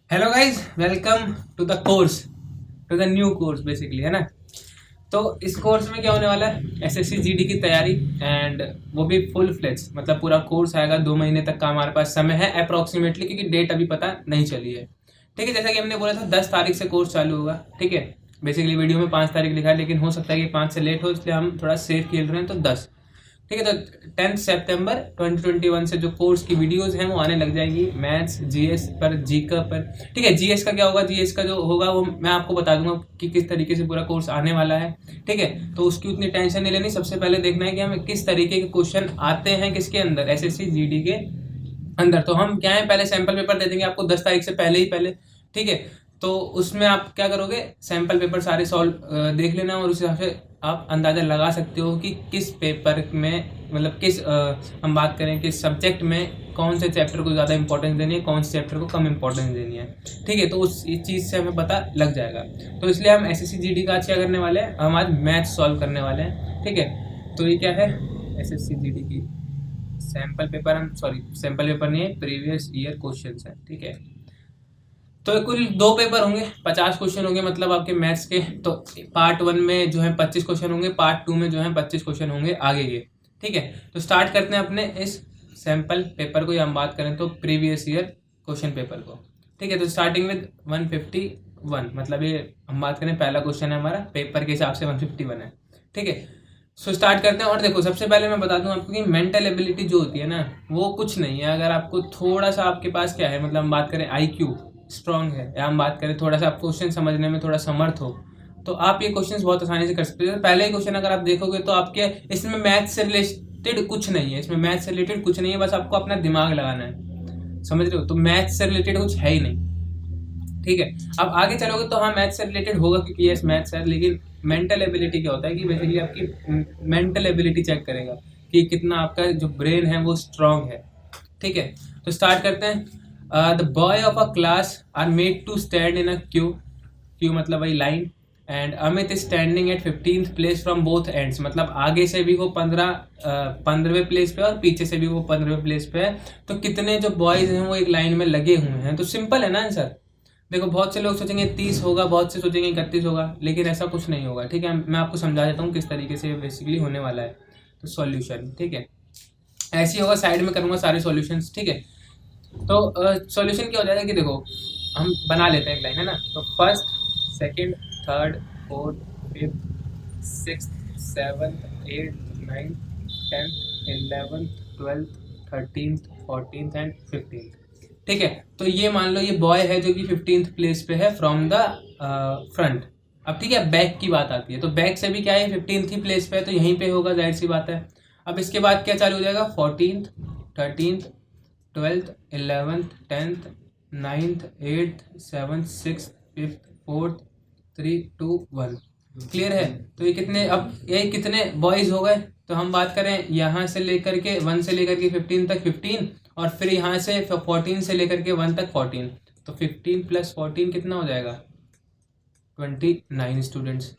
Hello guys, welcome to the course, to the new course basically, है ना। तो इस कोर्स में क्या होने वाला है, एसएससी जीडी की तैयारी एंड वो भी फुल फ्लेज, मतलब पूरा कोर्स आएगा। 2 महीने तक का हमारे पास समय है अप्रोक्सीमेटली, क्योंकि डेट अभी पता नहीं चली है। ठीक है, जैसा कि हमने बोला था 10 तारीख से कोर्स चालू होगा। ठीक है, बेसिकली वीडियो में 5 तारीख लिखा है, लेकिन हो सकता है कि 5 से लेट हो, इसलिए हम थोड़ा सेफ खेल रहे हैं, तो 10। ठीक है, तो 10 सितंबर 2021 से जो कोर्स की वीडियोस हैं वो आने लग जाएंगी, मैथ्स जीएस पर, जीके पर। ठीक है, जीएस का क्या होगा, जीएस का जो होगा वो मैं आपको बता दूंगा कि किस तरीके से पूरा कोर्स आने वाला है। ठीक है, तो उसकी उतनी टेंशन नहीं लेनी। सबसे पहले देखना है कि हमें किस तरीके के क्वेश्चन आते हैं, किसके अंदर, एसएससी जीडी के अंदर। तो हम क्या है, पहले सैंपल पेपर दे देंगे आपको 10 तारीख से पहले ही पहले। ठीक है, तो उसमें आप क्या करोगे, सैंपल पेपर सारे सॉल्व देख लेना, और उस हिसाब से आप अंदाज़ा लगा सकते हो कि किस पेपर में, मतलब किस हम बात करें किस सब्जेक्ट में कौन से चैप्टर को ज़्यादा इंपॉर्टेंस देनी है, कौन से चैप्टर को कम इंपॉर्टेंस देनी है। ठीक है, तो उस इस चीज़ से हमें पता लग जाएगा। तो इसलिए हम एसएससी जीडी का आज क्या करने वाले हैं, हम आज मैथ सॉल्व करने वाले हैं। ठीक है, तो ये क्या है, एसएससी जीडी की सैंपल पेपर, हम सॉरी सैंपल पेपर नहीं है, प्रीवियस ईयर क्वेश्चंस है। ठीक है, तो कुल 2 पेपर होंगे, 50 क्वेश्चन होंगे, मतलब आपके मैथ्स के। तो पार्ट 1 में जो है 25 क्वेश्चन होंगे, पार्ट 2 में जो है 25 क्वेश्चन होंगे आगे के। ठीक है, तो स्टार्ट करते हैं अपने इस सैंपल पेपर को, या हम बात करें तो प्रीवियस ईयर क्वेश्चन पेपर को। ठीक है, तो स्टार्टिंग विद 151, मतलब ये हम बात करें पहला क्वेश्चन है हमारा, पेपर के हिसाब से 151 है। ठीक है, सो स्टार्ट करते हैं। और देखो, सबसे पहले मैं बता दूं आपको कि मेंटल एबिलिटी जो होती है ना, वो कुछ नहीं है। अगर आपको थोड़ा सा, आपके पास क्या है, मतलब हम बात करें आईक्यू स्ट्रांग है, या हम बात करें थोड़ा सा आप क्वेश्चन समझने में थोड़ा समर्थ हो, तो आप ये क्वेश्चंस बहुत आसानी से कर सकते हो। पहले ही क्वेश्चन अगर आप देखोगे तो आपके इसमें मैथ से रिलेटेड कुछ नहीं है, इसमें मैथ से रिलेटेड कुछ नहीं है, बस आपको अपना दिमाग लगाना है, समझ रहे हो। तो मैथ से रिलेटेड कुछ है ही नहीं। ठीक है, अब आगे चलोगे तो हाँ, मैथ से रिलेटेड होगा, क्योंकि यस मैथ्स है, लेकिन मेंटल एबिलिटी क्या होता है कि बेसिकली आपकी मेंटल एबिलिटी चेक करेगा कि कितना आपका जो ब्रेन है वो स्ट्रांग है। ठीक है, तो स्टार्ट करते हैं। The boy of a class are made to stand in a queue, queue मतलब वही line, and Amit is standing at 15th place from both ends, मतलब आगे से भी वो 15वें प्लेस पे और पीछे से भी वो 15वें प्लेस पे है। तो कितने जो बॉयज हैं वो एक लाइन में लगे हुए हैं। तो सिंपल है ना आंसर। देखो, बहुत से लोग सोचेंगे 30 होगा, बहुत से सोचेंगे 31 होगा, लेकिन ऐसा कुछ नहीं होगा। ठीक है, मैं आपको समझा देता हूँ किस तरीके से बेसिकली होने वाला है। तो सॉल्यूशन, ठीक है, ऐसे ही होगा, साइड में करूँगा सारे सॉल्यूशंस। ठीक है, तो सॉल्यूशन क्या हो जाएगा कि देखो, हम बना लेते हैं एक लाइन, है ना। तो first, second, third, fourth, fifth, sixth, seventh, eighth, ninth, 10th, 11th, 12th, 13th, 14th and 15th। ठीक है, तो ये मान लो ये बॉय है जो कि 15th प्लेस पे है फ्रॉम द फ्रंट। अब ठीक है, बैक की बात आती है, तो बैक से भी क्या है, 15th ही प्लेस पे है, तो यहीं पे होगा, जाहिर सी बात है। अब इसके बाद क्या चालू हो जाएगा, 14th, 13th, 12th, 11th, 10th, 9th, 8th, 7th, 6th, 5th, 4th, 3, 2, 1। Clear है। तो ये कितने, अब ये कितने बॉयज हो गए, तो हम बात करें यहाँ से लेकर के 1 से लेकर के 15 तक 15, और फिर यहाँ से 14 से लेकर के 1 तक 14। तो 15 + 14 कितना हो जाएगा, 29 स्टूडेंट्स।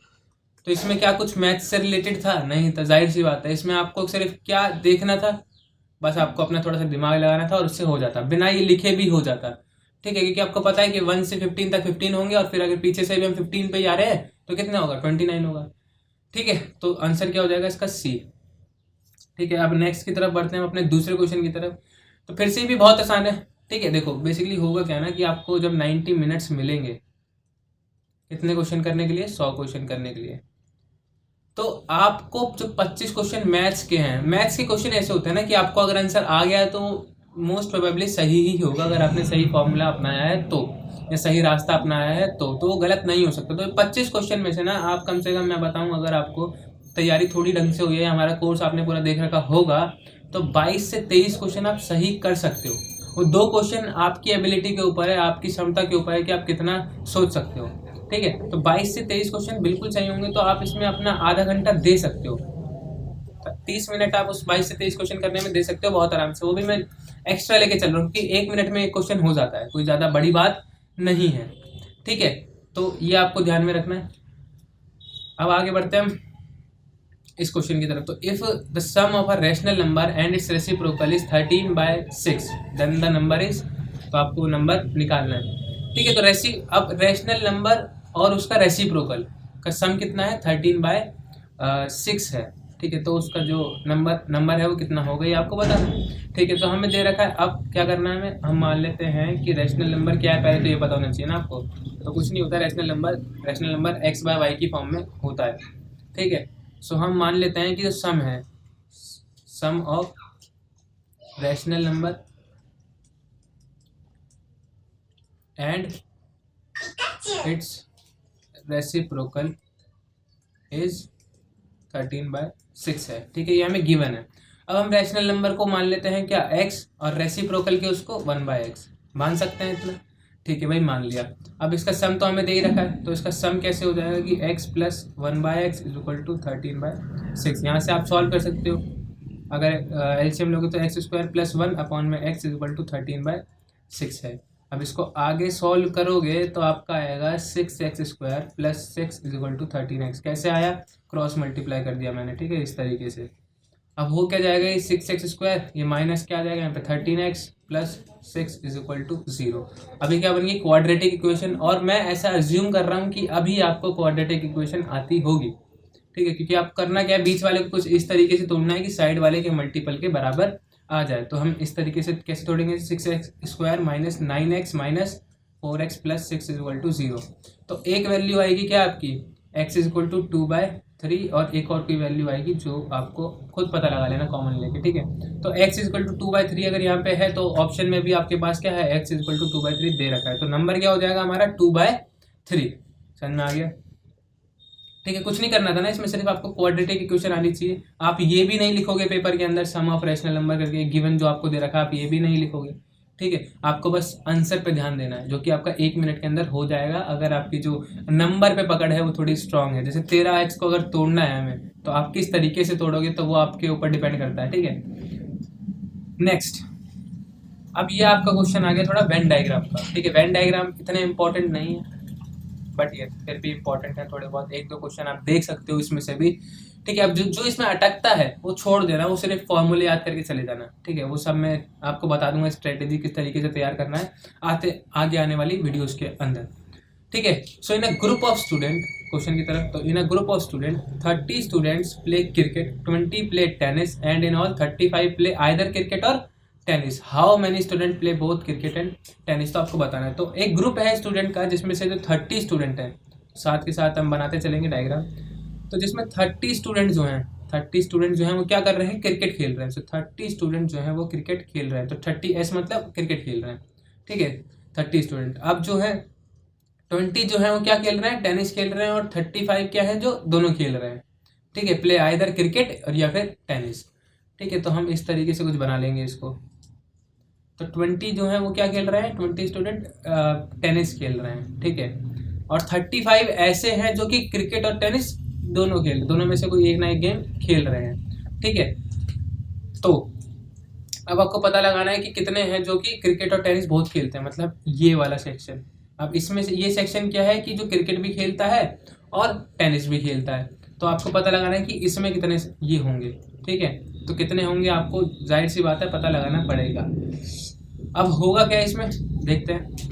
तो इसमें क्या कुछ मैथ्स से रिलेटेड था, नहीं था, जाहिर सी बात है। इसमें आपको सिर्फ क्या देखना था, बस आपको अपना थोड़ा सा दिमाग लगाना था, और उससे हो जाता, बिना ये लिखे भी हो जाता। ठीक है, क्योंकि आपको पता है कि 1 से 15 तक 15 होंगे, और फिर अगर पीछे से भी हम 15 पे ही आ रहे हैं तो कितना होगा, 29 होगा। ठीक है, तो आंसर क्या हो जाएगा इसका, सी। ठीक है, अब नेक्स्ट की तरफ बढ़ते हैं, अपने दूसरे क्वेश्चन की तरफ। तो फिर से भी बहुत आसान है। ठीक है, देखो बेसिकली होगा क्या ना, कि आपको जब 90 मिनट्स मिलेंगे कितने क्वेश्चन करने के लिए, 100 क्वेश्चन करने के लिए, तो आपको जो 25 क्वेश्चन मैथ्स के हैं, मैथ्स के क्वेश्चन ऐसे होते हैं ना कि आपको अगर आंसर आ गया है तो मोस्ट प्रोबेबली सही ही होगा, अगर आपने सही फॉर्मूला अपनाया है तो, या सही रास्ता अपनाया है तो वो गलत नहीं हो सकता। तो 25 क्वेश्चन में से ना आप कम से कम, मैं बताऊं, अगर आपको तैयारी थोड़ी ढंग से हुई है, हमारा कोर्स आपने पूरा देख रखा होगा, तो 22 से 23 क्वेश्चन आप सही कर सकते हो। वो 2 क्वेश्चन आपकी एबिलिटी के ऊपर है, आपकी क्षमता के ऊपर है कि आप कितना सोच सकते हो। ठीक है, तो 22 से 23 क्वेश्चन बिल्कुल सही होंगे, तो आप इसमें अपना आधा घंटा दे सकते हो। 30 मिनट आप उस 22 से 23 क्वेश्चन करने में दे सकते हो बहुत आराम से। वो भी मैं एक्स्ट्रा लेके चल रहा हूँ, क्योंकि 1 मिनट में एक क्वेश्चन हो जाता है, कोई ज़्यादा बड़ी बात नहीं है। ठीक है, तो ये आपको ध्यान में रखना है। अब आगे बढ़ते हैं हम इस क्वेश्चन की तरफ। तो if the sum of a rational number and its reciprocal is 13/6, then the number is, तो आपको नंबर निकालना है। ठीक है। तो अब रैशनल नंबर और उसका रेसिप्रोकल का सम कितना है, 13/6 है। ठीक है, तो उसका जो नंबर है वो कितना होगा ये आपको बताना है। ठीक है, तो हमें दे रखा है, अब क्या करना है हमें, हम मान लेते हैं कि रैशनल नंबर क्या है, पहले तो ये पता होना चाहिए ना आपको। तो कुछ नहीं होता, रैशनल नंबर x/y की फॉर्म में होता है। ठीक है, सो हम मान लेते हैं कि जो सम है, sum of rational number and its reciprocal is 13/6 है। ठीक है, ये हमें गिवन है। अब हम रैशनल नंबर को मान लेते हैं क्या, x, और रेसिप्रोकल के उसको 1/x मान सकते हैं इतना। ठीक है भाई, मान लिया। अब इसका सम तो हमें दे ही रखा है, तो इसका सम कैसे हो जाएगा कि x + 1/x = 13/6। यहाँ से आप सॉल्व कर सकते हो, अगर एलसीएम लोगे तो x² + 1/x = 13/6 है। अब इसको आगे सॉल्व करोगे तो आपका आएगा 6x² + 6 = 13x। कैसे आया, क्रॉस मल्टीप्लाई कर दिया मैंने। ठीक है, इस तरीके से। अब हो क्या जाएगा, ये 6x², ये माइनस क्या आ जाएगा यहाँ पे, 13x + 6 = 0। अभी क्या बन गई, क्वाड्रेटिक इक्वेशन। और मैं ऐसा अज्यूम कर रहा हूँ कि अभी आपको क्वाड्रेटिक इक्वेशन आती होगी। ठीक है, क्योंकि आप करना क्या है, बीच वाले को कुछ इस तरीके से तोड़ना है कि साइड वाले के मल्टीपल के बराबर आ जाए। तो हम इस तरीके से कैसे तोड़ेंगे, 6x² - 9x - 4x + 6 = 0। तो एक वैल्यू आएगी क्या आपकी, x = 2/3, और एक और कोई वैल्यू आएगी जो आपको खुद पता लगा लेना कॉमन लेके। ठीक है, तो x = 2/3 अगर यहाँ पे है तो ऑप्शन में भी आपके पास क्या है, x = 2/3 दे रखा है। तो नंबर क्या हो जाएगा हमारा, 2/3। समझ में आ गया। ठीक है, कुछ नहीं करना था ना इसमें, सिर्फ आपको क्वाड्रेटिक इक्वेशन आनी चाहिए। आप ये भी नहीं लिखोगे पेपर के अंदर, सम ऑफ रैशनल नंबर करके गिवन जो आपको दे रखा है, आप ये भी नहीं लिखोगे। ठीक है, आपको बस आंसर पे ध्यान देना है, जो कि आपका 1 मिनट के अंदर हो जाएगा, अगर आपकी जो नंबर पे पकड़ है वो थोड़ी स्ट्रांग है। जैसे 13x को अगर तोड़ना है हमें, तो आप किस तरीके से तोड़ोगे तो वो आपके ऊपर डिपेंड करता है। ठीक है, नेक्स्ट। अब ये आपका क्वेश्चन आ गया थोड़ा वेन डायग्राम का। ठीक है, वेन डायग्राम इतने इंपॉर्टेंट नहीं है, बट ये फिर भी इंपॉर्टेंट है थोड़े बहुत। 1-2 क्वेश्चन आप देख सकते हो इसमें से भी। ठीक है, अब जो इसमें अटकता है वो छोड़ देना, वो सिर्फ फॉर्मूले याद करके चले जाना। ठीक है, वो सब मैं आपको बता दूंगा स्ट्रेटेजी किस तरीके से तैयार करना है आगे आने वाली वीडियोस के अंदर। ठीक है, so in a group of student, question की तरफ, तो in a group of student 30 students play cricket, 20 play tennis, and in all 35 play either cricket और tennis. How many student play both cricket and tennis, तो आपको बताना है। तो एक ग्रुप है स्टूडेंट का जिसमें से जो 30 स्टूडेंट हैं, साथ के साथ हम बनाते चलेंगे डायग्राम। तो जिसमें 30 स्टूडेंट जो हैं, 30 स्टूडेंट जो हैं वो क्या कर रहे हैं, क्रिकेट खेल रहे हैं। तो 30 स्टूडेंट जो हैं वो क्रिकेट खेल रहे हैं, तो 30s मतलब क्रिकेट खेल रहे हैं। ठीक है, 30 स्टूडेंट। अब जो है 20 जो है वो क्या खेल रहे हैं, टेनिस खेल रहे हैं, और 35 क्या है जो दोनों खेल रहे हैं। ठीक है, प्ले आइदर क्रिकेट और या फिर टेनिस। ठीक है, तो हम इस तरीके से कुछ बना लेंगे इसको। तो 20 जो है वो क्या खेल रहे हैं, 20 स्टूडेंट टेनिस खेल रहे हैं। ठीक है, और 35 ऐसे हैं जो कि क्रिकेट और टेनिस दोनों में से कोई एक ना एक गेम खेल रहे हैं। ठीक है, तो अब आपको पता लगाना है कि कितने हैं जो कि क्रिकेट और टेनिस बहुत खेलते हैं, मतलब ये वाला सेक्शन। अब इसमें से ये सेक्शन क्या है कि जो क्रिकेट भी खेलता है और टेनिस भी खेलता है। तो आपको पता लगाना है कि इसमें कितने ये होंगे। ठीक है, तो कितने होंगे आपको जाहिर सी बात है पता लगाना पड़ेगा। अब होगा क्या इसमें, देखते हैं।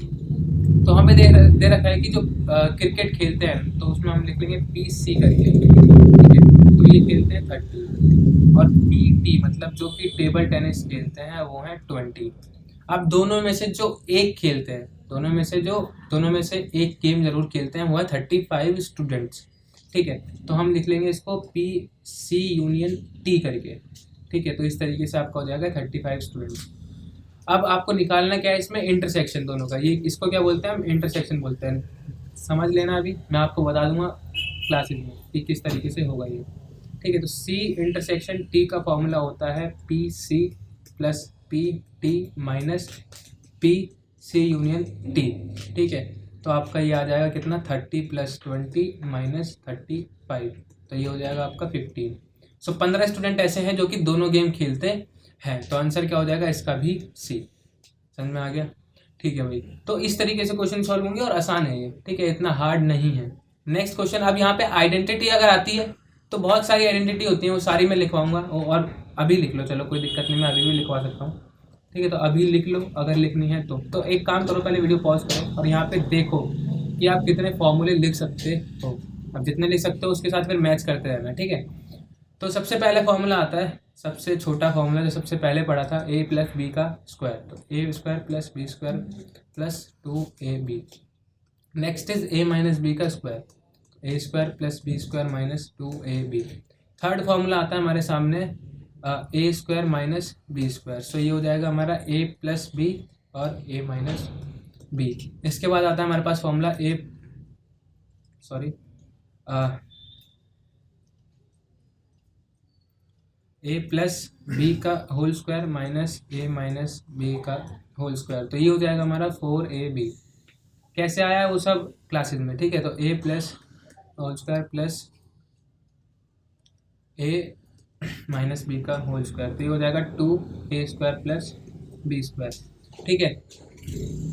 तो हमें दे रखा है कि जो क्रिकेट खेलते हैं तो उसमें हम लिख लेंगे PC करके। ठीक है, तो ये खेलते हैं 30, और PT मतलब जो कि टेबल टेनिस खेलते हैं वो हैं 20। अब दोनों में से जो एक खेलते हैं, दोनों में से एक गेम जरूर खेलते हैं, वो है 35 स्टूडेंट्स। ठीक है, तो हम लिख लेंगे इसको PC यूनियन T करके। ठीक है, तो इस तरीके से आपका हो जाएगा 35 स्टूडेंट्स। अब आपको निकालना क्या है इसमें, इंटरसेक्शन दोनों का। ये इसको क्या बोलते हैं हम, इंटरसेक्शन बोलते हैं। समझ लेना, अभी मैं आपको बता दूंगा क्लासेज में कि किस तरीके से होगा ये। ठीक है, तो C इंटरसेक्शन T का फॉर्मूला होता है PC + PT - PC union T। ठीक है, तो आपका ये आ जाएगा कितना, 30 + 20 - 35, तो ये हो जाएगा आपका 15। सो 15 स्टूडेंट ऐसे हैं जो कि दोनों गेम खेलते हैं। तो आंसर क्या हो जाएगा इसका भी C। समझ में आ गया। ठीक है भाई, तो इस तरीके से क्वेश्चन सॉल्व होंगे और आसान है ये। ठीक है, इतना हार्ड नहीं है। नेक्स्ट क्वेश्चन, अब यहाँ पे आइडेंटिटी अगर आती है तो बहुत सारी आइडेंटिटी होती है, वो सारी मैं लिखवाऊंगा, और अभी लिख लो, चलो कोई दिक्कत नहीं, मैं अभी भी लिखवा सकता हूँ। ठीक है, तो अभी लिख लो अगर लिखनी है तो एक काम करो, पहले वीडियो पॉज करो और यहाँ पे देखो कि आप कितने फॉर्मूले लिख सकते हो। अब जितने लिख सकते हो उसके साथ फिर मैच करते रहना, ठीक है। तो सबसे पहले फॉर्मूला आता है, सबसे छोटा फॉर्मूला जो सबसे पहले पढ़ा था, a प्लस बी का स्क्वायर, तो A square plus B square plus 2ab। Next is a minus B का square, A square plus B square minus 2ab। Third formula आता है हमारे सामने A square minus B square, so ये हो जाएगा हमारा a प्लस बी और a माइनस बी। इसके बाद आता है हमारे पास फॉर्मूला ए प्लस बी का whole square minus A minus B का होल स्क्वायर, तो ये हो जाएगा हमारा 4ab। कैसे आया है वो सब क्लासेस में, ठीक है। तो ए प्लस होल स्क्वायर प्लस ए माइनस बी का होल स्क्वायर, तो ये हो जाएगा 2a square plus B square, ठीक है।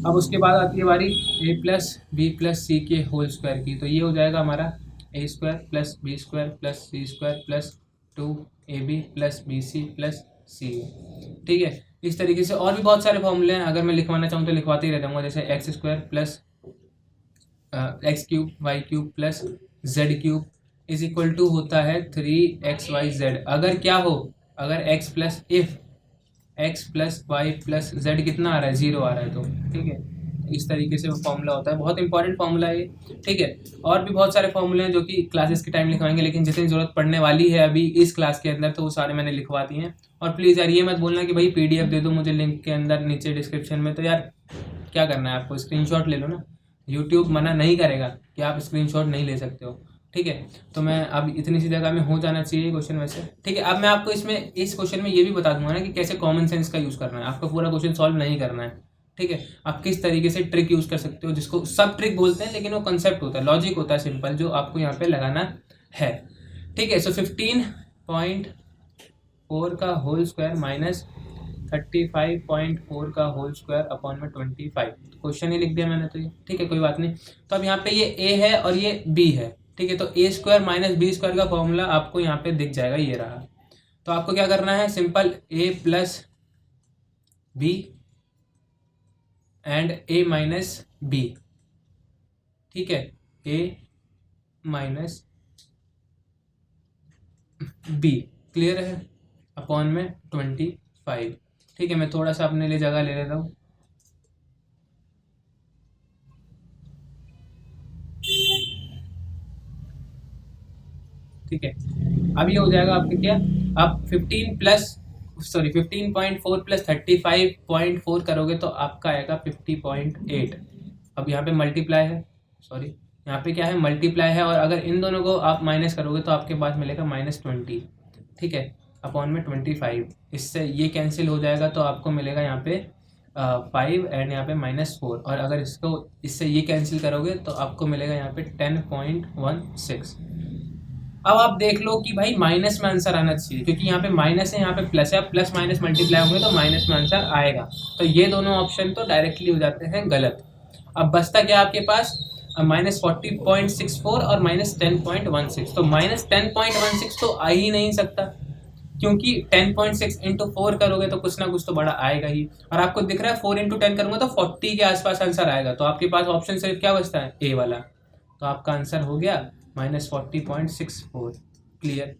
अब उसके बाद आती है बारी a प्लस बी प्लस सी के होल स्क्वायर की, तो ये हो जाएगा हमारा a square plus B square plus C square plus 2ab plus B C plus C, ठीक है। इस तरीके से और भी बहुत सारे फॉर्मूले हैं, अगर मैं लिखवाना चाहूँ तो लिखवाते ही रह जाऊँगा, जैसे x square plus x cube y cube plus z cube is equal to होता है 3xyz। अगर क्या हो, अगर x plus if x plus y plus z कितना आ रहा है, 0 आ रहा है, तो ठीक है। इस तरीके से वो फॉर्मूला होता है, बहुत इंपॉर्टेंट फॉर्मूला है ये, ठीक है। और भी बहुत सारे फॉर्मूले हैं जो कि क्लासेस के टाइम लिखवाएंगे, लेकिन जितनी ज़रूरत पड़ने वाली है अभी इस क्लास के अंदर तो वो सारे मैंने लिखवा दिए हैं। और प्लीज़ यार ये मत बोलना कि भाई PDF दे दो मुझे लिंक के अंदर नीचे डिस्क्रिप्शन में, तो यार क्या करना है आपको, स्क्रीनशॉट ले लो ना, यूट्यूब मना नहीं करेगा कि आप स्क्रीनशॉट नहीं ले सकते हो, ठीक है। तो मैं अब इतनी सी जगह में हो जाना चाहिए क्वेश्चन वैसे, ठीक है। अब मैं आपको इसमें इस क्वेश्चन में ये भी बता दूंगा ना कि कैसे कॉमन सेंस का यूज़ करना है, आपको पूरा क्वेश्चन सॉल्व नहीं करना है, ठीक है। आप किस तरीके से ट्रिक यूज़ कर सकते हो, जिसको सब ट्रिक बोलते हैं, लेकिन वो कंसेप्ट होता है, लॉजिक होता है सिंपल, जो आपको यहाँ पे लगाना है, ठीक है। सो 15.4 का होल स्क्वायर माइनस 35.4 का होल स्क्वायर अपॉन में 25, क्वेश्चन ही लिख दिया मैंने तो ये, ठीक है, कोई बात नहीं। तो अब यहाँ पे ये a है और ये b है, ठीक है। तो a square minus B square का फॉर्मूला आपको यहाँ पे दिख जाएगा, ये रहा। तो आपको क्या करना है, simple a plus B and a minus B, ठीक है, a माइनस बी, क्लियर है, अपॉन में 25, ठीक है। मैं थोड़ा सा अपने लिए जगह ले लेता हूँ, ठीक है। अब ये हो जाएगा आपके क्या, आप 15.4 प्लस 35.4 करोगे तो आपका आएगा 50.8। अब यहाँ पे मल्टीप्लाई है, यहाँ पे क्या है, मल्टीप्लाई है, और अगर इन दोनों को आप माइनस करोगे तो आपके पास मिलेगा -20, ठीक है, अपॉन में 25। इससे ये कैंसिल हो जाएगा तो आपको मिलेगा यहाँ पे 5 एंड यहाँ पे -4, और अगर इससे ये कैंसिल करोगे तो आपको मिलेगा यहाँ पे 10.16। अब आप देख लो कि भाई माइनस में आंसर आना चाहिए, क्योंकि यहाँ पे माइनस है, यहाँ पे प्लस है, प्लस माइनस मल्टीप्लाई होंगे तो माइनस में आंसर आएगा। तो ये दोनों ऑप्शन तो डायरेक्टली हो जाते हैं गलत। अब बचता क्या आपके पास, -40.64 और -10.16। तो -10.16 तो आ ही नहीं सकता, क्योंकि 10.6 इंटू 4 करोगे तो कुछ ना कुछ तो बड़ा आएगा ही, और आपको दिख रहा है 4 इंटू 10 करूँगा तो 40 के आसपास आंसर आएगा। तो आपके पास ऑप्शन सिर्फ क्या बचता है, ए वाला। तो आपका आंसर हो गया -40.64, क्लियर,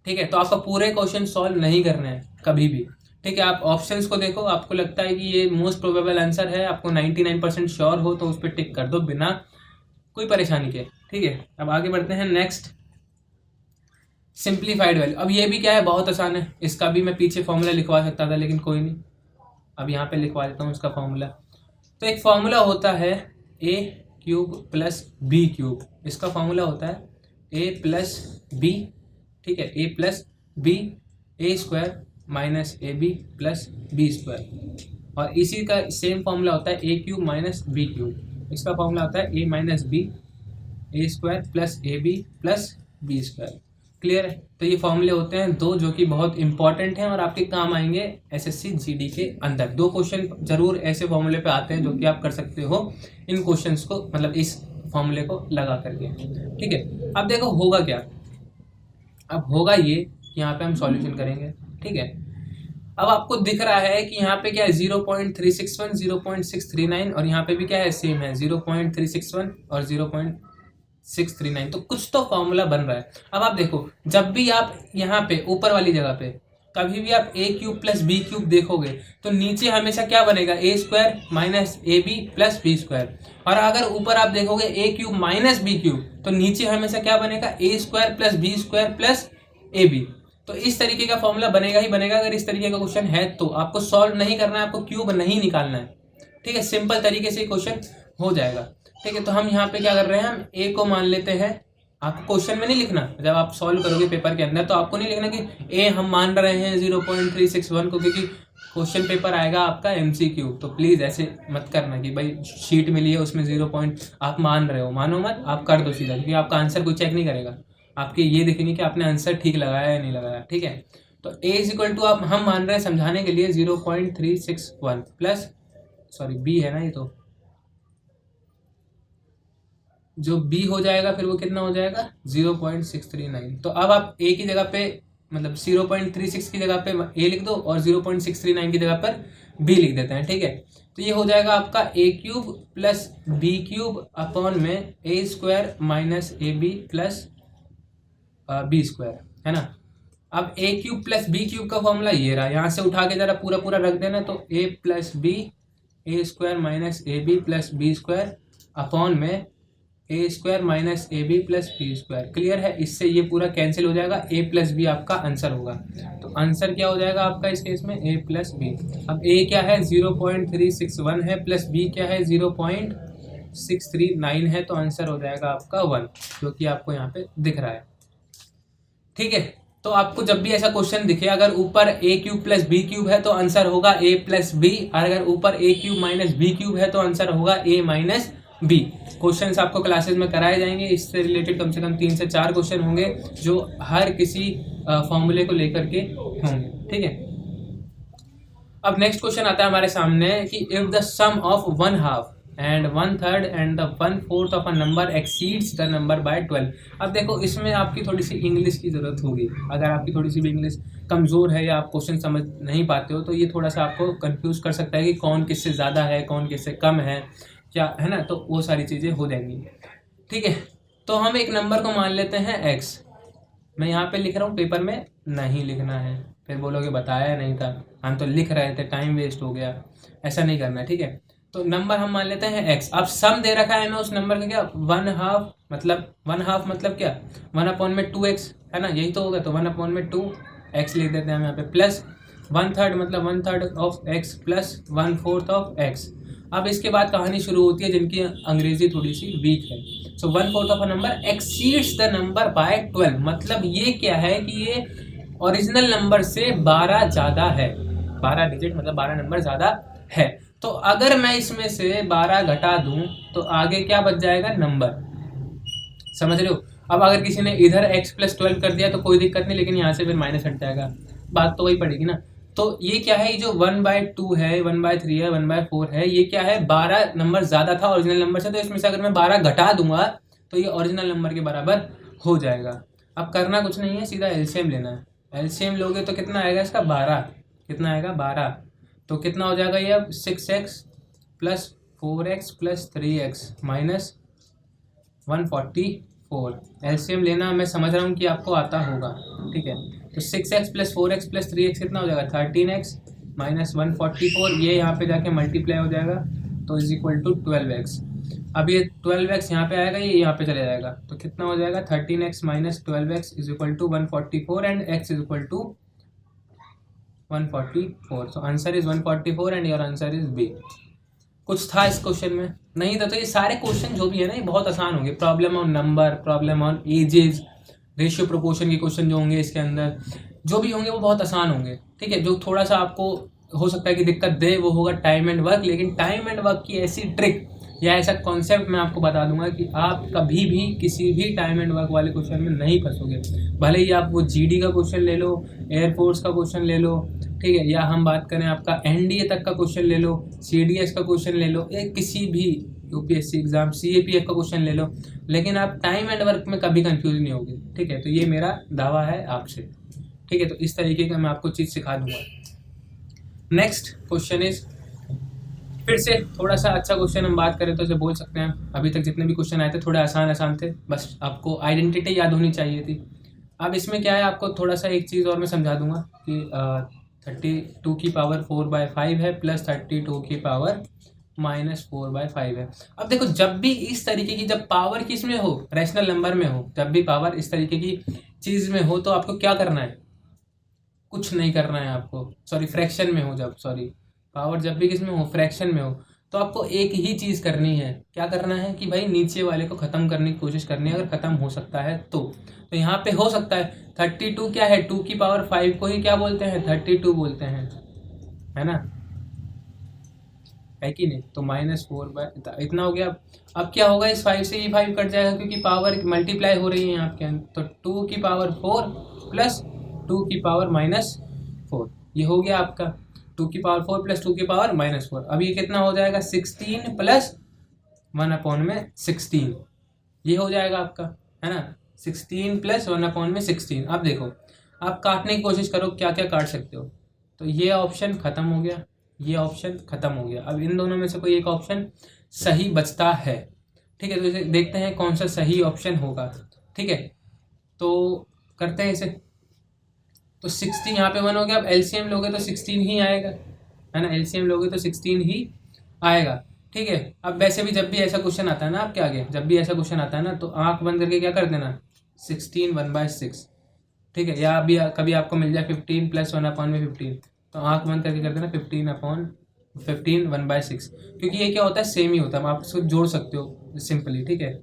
ठीक है। तो आपका पूरे क्वेश्चन सॉल्व नहीं करने हैं कभी भी, ठीक है। आप ऑप्शंस को देखो, आपको लगता है कि ये मोस्ट प्रोबेबल आंसर है, आपको 99% श्योर हो तो उस पर टिक कर दो बिना कोई परेशानी के, ठीक है। अब आगे बढ़ते हैं, नेक्स्ट सिंप्लीफाइड वैल्यू। अब ये भी क्या है, बहुत आसान है, इसका भी मैं पीछे फॉर्मूला लिखवा सकता था, लेकिन कोई नहीं, अब यहाँ पे लिखवा देता हूँ इसका फॉर्मूला। तो एक फॉर्मूला होता है a cube plus B cube, इसका फॉर्मूला होता है a प्लस बी, ठीक है, a plus B A square minus A B plus B square, और इसी का सेम फॉर्मूला होता है a cube minus B cube, इसका फॉर्मूला होता है a minus B A square plus A B plus B square, clear है। तो ये फॉर्मूले होते हैं दो जो कि बहुत इंपॉर्टेंट हैं और आपके काम आएंगे एसएससी जीडी के अंदर। दो क्वेश्चन जरूर ऐसे फॉर्मूले पे आते हैं जो कि आप कर सकते हो इन क्वेश्चंस को, मतलब इस फॉर्मूले को लगा करके, ठीक है। अब देखो होगा क्या, अब होगा ये, यहाँ पे हम सॉल्यूशन करेंगे, ठीक है। अब आपको दिख रहा है कि यहाँ पे क्या है 0.361, 0.639 और यहाँ पे भी क्या है सेम है 0.361 और 0.639। तो कुछ तो फॉर्मूला बन रहा है। अब आप देखो, जब भी आप यहाँ पे ऊपर वाली जगह पे कभी भी आप a cube plus B cube देखोगे तो नीचे हमेशा क्या बनेगा a square minus A B plus B square. और अगर ऊपर आप देखोगे a cube minus B cube तो नीचे हमेशा क्या बनेगा a square plus B square plus A B. तो इस तरीके का फॉर्मूला बनेगा ही बनेगा। अगर इस तरीके का क्वेश्चन है तो आपको सॉल्व नहीं करना है, आपको क्यूब नहीं निकालना है, ठीक है। सिंपल तरीके से क्वेश्चन हो जाएगा, ठीक है। तो हम यहाँ पे क्या कर रहे हैं, हम ए को मान लेते हैं। आपको क्वेश्चन में नहीं लिखना, जब आप सॉल्व करोगे पेपर के अंदर तो आपको नहीं लिखना कि ए हम मान रहे हैं 0.361 को, क्योंकि क्वेश्चन पेपर आएगा आपका एमसीक्यू। तो प्लीज ऐसे मत करना कि भाई शीट मिली है उसमें 0 पॉइंट आप मान रहे हो, मानो मत, आप कर दो सीधा, क्योंकि आपका आंसर कोई चेक नहीं करेगा, आपके ये देखेंगे कि आपने आंसर ठीक लगाया या नहीं लगाया, ठीक है। तो a इज इक्वल टू आप हम मान रहे हैं समझाने के लिए 0.361 प्लस, सॉरी b है ना ये, तो जो b हो जाएगा फिर वो कितना हो जाएगा 0.639। तो अब आप a की जगह पे मतलब 0.36 की जगह पे a लिख दो और 0.639 की जगह पर b लिख देते हैं, ठीक है। तो ये हो जाएगा आपका a cube plus B cube upon में a square minus A B plus B square, है ना। अब a cube plus B cube का फॉर्मूला ये रहा, यहाँ से उठा के जरा पूरा पूरा रख देना। तो a plus B A square minus A B plus B square upon में A square minus A B plus B square. Clear है, इससे ये पूरा कैंसिल हो जाएगा, a प्लस बी आपका आंसर होगा। तो आंसर क्या हो जाएगा आपका इस केस में a प्लस बी। अब a क्या है 0.361 है प्लस b क्या है 0.639 है, तो आंसर हो जाएगा आपका 1, जो कि आपको यहाँ पे दिख रहा है, ठीक है। तो आपको जब भी ऐसा क्वेश्चन दिखे, अगर ऊपर a cube plus B cube है तो आंसर होगा a प्लस बी, और अगर ऊपर a cube minus B cube है तो आंसर होगा a माइनस बी। क्वेश्चंस आपको क्लासेस में कराए जाएंगे, इससे रिलेटेड कम से कम 3 से 4 क्वेश्चन होंगे जो हर किसी फॉर्मूले को लेकर के होंगे, ठीक है। अब नेक्स्ट क्वेश्चन आता है हमारे सामने कि if the sum of 1/2 and 1/3 and the 1/4 of a number exceeds the number by 12। अब देखो इसमें आपकी थोड़ी सी इंग्लिश की ज़रूरत होगी। अगर आपकी थोड़ी सी भी इंग्लिश कमज़ोर है या आप क्वेश्चन समझ नहीं पाते हो तो ये थोड़ा सा आपको कंफ्यूज कर सकता है कि कौन किससे ज़्यादा है, कौन किससे कम है, क्या है ना। तो वो सारी चीज़ें हो जाएंगी, ठीक है। तो हम एक नंबर को मान लेते हैं x। मैं यहाँ पे लिख रहा हूँ, पेपर में नहीं लिखना है, फिर बोलोगे बताया नहीं था, हम तो लिख रहे थे, टाइम वेस्ट हो गया। ऐसा नहीं करना, ठीक है। तो नंबर हम मान लेते हैं x। अब सम दे रखा है हमें उस नंबर का क्या 1/2, मतलब 1/2 मतलब क्या 1/2x, है ना, यही तो होगा। तो 1/2x लिख देते हैं हम यहाँ पे, प्लस 1/3 मतलब 1/3 of x plus 1/4 of x। अब इसके बाद कहानी शुरू होती है जिनकी अंग्रेजी थोड़ी सी वीक है। सो 1/4 of a number exceeds the number by 12, मतलब ये क्या है कि ये ओरिजिनल नंबर से 12 ज़्यादा है, 12 डिजिट मतलब 12 नंबर ज़्यादा है। तो अगर मैं इसमें से 12 घटा दूं तो आगे क्या बच जाएगा नंबर, समझ रहे हो। अब अगर किसी ने इधर x प्लस 12 कर दिया तो कोई दिक्कत नहीं, लेकिन यहाँ से फिर माइनस हट जाएगा, बात तो वही पड़ेगी ना। तो ये क्या है, ये जो 1/2 है, 1/3 है, 1/4 है, ये क्या है 12 नंबर ज़्यादा था ओरिजिनल नंबर से। तो इसमें से अगर मैं 12 घटा दूंगा तो ये ओरिजिनल नंबर के बराबर हो जाएगा। अब करना कुछ नहीं है, सीधा एलसीएम लेना है। एलसीएम लोगे तो कितना आएगा इसका 12, कितना आएगा 12। तो कितना हो जाएगा ये अब 6x plus 4x plus 3x minus 144। LCM लेना मैं समझ रहा हूँ कि आपको आता होगा, ठीक है। तो 6x plus 4x plus 3x कितना हो जाएगा 13x माइनस 144, ये यहाँ पे जाके मल्टीप्लाई हो जाएगा तो इज इक्वल टू 12x। अब ये 12x यहाँ पे आएगा, ये यहाँ पे चले जाएगा, तो कितना हो जाएगा 13x minus 12x is equal to 144 and x is equal to 144। So answer is 144 and your answer is B. कुछ था इस क्वेश्चन में? नहीं था। तो ये सारे क्वेश्चन जो भी है ना ये बहुत आसान होंगे। Problem on number, problem on edges, ratio proportion के क्वेश्चन जो होंगे इसके अंदर जो भी होंगे वो बहुत आसान होंगे, ठीक है। जो थोड़ा सा आपको हो सकता है कि दिक्कत दे वो होगा टाइम एंड वर्क, लेकिन टाइम एंड वर्क की ऐसी ट्रिक या ऐसा कॉन्सेप्ट मैं आपको बता दूंगा कि आप कभी भी किसी भी टाइम एंड वर्क वाले क्वेश्चन में नहीं फंसोगे। भले ही आप वो जीडी का क्वेश्चन ले लो, एयरफोर्स का क्वेश्चन ले लो, ठीक है, या हम बात करें आपका एनडीए तक का क्वेश्चन ले लो, सीडीएस का क्वेश्चन ले लो, या किसी भी यूपीएससी एग्जाम सीएपीएफ का क्वेश्चन ले लो, लेकिन आप टाइम एंड वर्क में कभी कंफ्यूज नहीं होगे, ठीक है। तो ये मेरा दावा है आपसे, ठीक है। तो इस तरीके का मैं आपको चीज़ सिखा दूंगा। नेक्स्ट क्वेश्चन इज, फिर से थोड़ा सा अच्छा क्वेश्चन हम बात करें तो इसे बोल सकते हैं, अभी तक जितने भी क्वेश्चन आए थे थोड़े आसान आसान थे, बस आपको आइडेंटिटी याद होनी चाहिए थी। अब इसमें क्या है, आपको थोड़ा सा एक चीज़ और मैं समझा दूंगा कि 32⁴/5 है प्लस 32⁻⁻⁴/5 है। अब देखो, जब भी इस तरीके की, जब पावर किस में हो, रैशनल नंबर में हो, जब भी पावर इस तरीके की चीज़ में हो तो आपको क्या करना है, कुछ नहीं करना है आपको, सॉरी फ्रैक्शन में हो, जब सॉरी पावर जब भी किस में हो, फ्रैक्शन में हो, तो आपको एक ही चीज़ करनी है, क्या करना है कि भाई नीचे वाले को ख़त्म करने की कोशिश करनी है, अगर ख़त्म हो सकता है तो यहाँ पे हो सकता है 32 क्या है, 2⁵ को ही क्या बोलते हैं, 32 बोलते हैं, है ना, है कि नहीं। तो -4 इतना हो गया। अब क्या होगा, इस 5 से ये 5 कट जाएगा क्योंकि पावर मल्टीप्लाई हो रही है आपके अंदर, तो 2⁴ प्लस 2⁻⁻⁴ ये हो गया आपका 2⁴ प्लस 2⁻⁻⁴। अब ये कितना हो जाएगा, 16 प्लस 1/16 ये हो जाएगा आपका, है ना, 16 प्लस 1/16। अब देखो, आप काटने की कोशिश करो, क्या क्या काट सकते हो, तो ये ऑप्शन खत्म हो गया, ये ऑप्शन खत्म हो गया। अब इन दोनों में से कोई एक ऑप्शन सही बचता है, ठीक है, तो इसे देखते हैं कौन सा सही ऑप्शन होगा, ठीक है, तो करते हैं इसे। तो 16 यहाँ पे 1 हो गया, अब एलसीएम लोगे तो 16 ही आएगा, है ना, एलसीएम लोगे तो 16 ही आएगा, ठीक है। अब वैसे भी जब भी ऐसा क्वेश्चन आता है ना आपके आगे, जब भी ऐसा क्वेश्चन आता है ना, तो आंख बंद करके क्या कर देना, 16 1/6, ठीक है, या अभी कभी आपको मिल जाए 15 प्लस 1/15, तो आंख बंद करके कर देना 15 1/6, क्योंकि ये क्या होता है, सेम ही होता है, आप इसको जोड़ सकते हो सिंपली, ठीक है,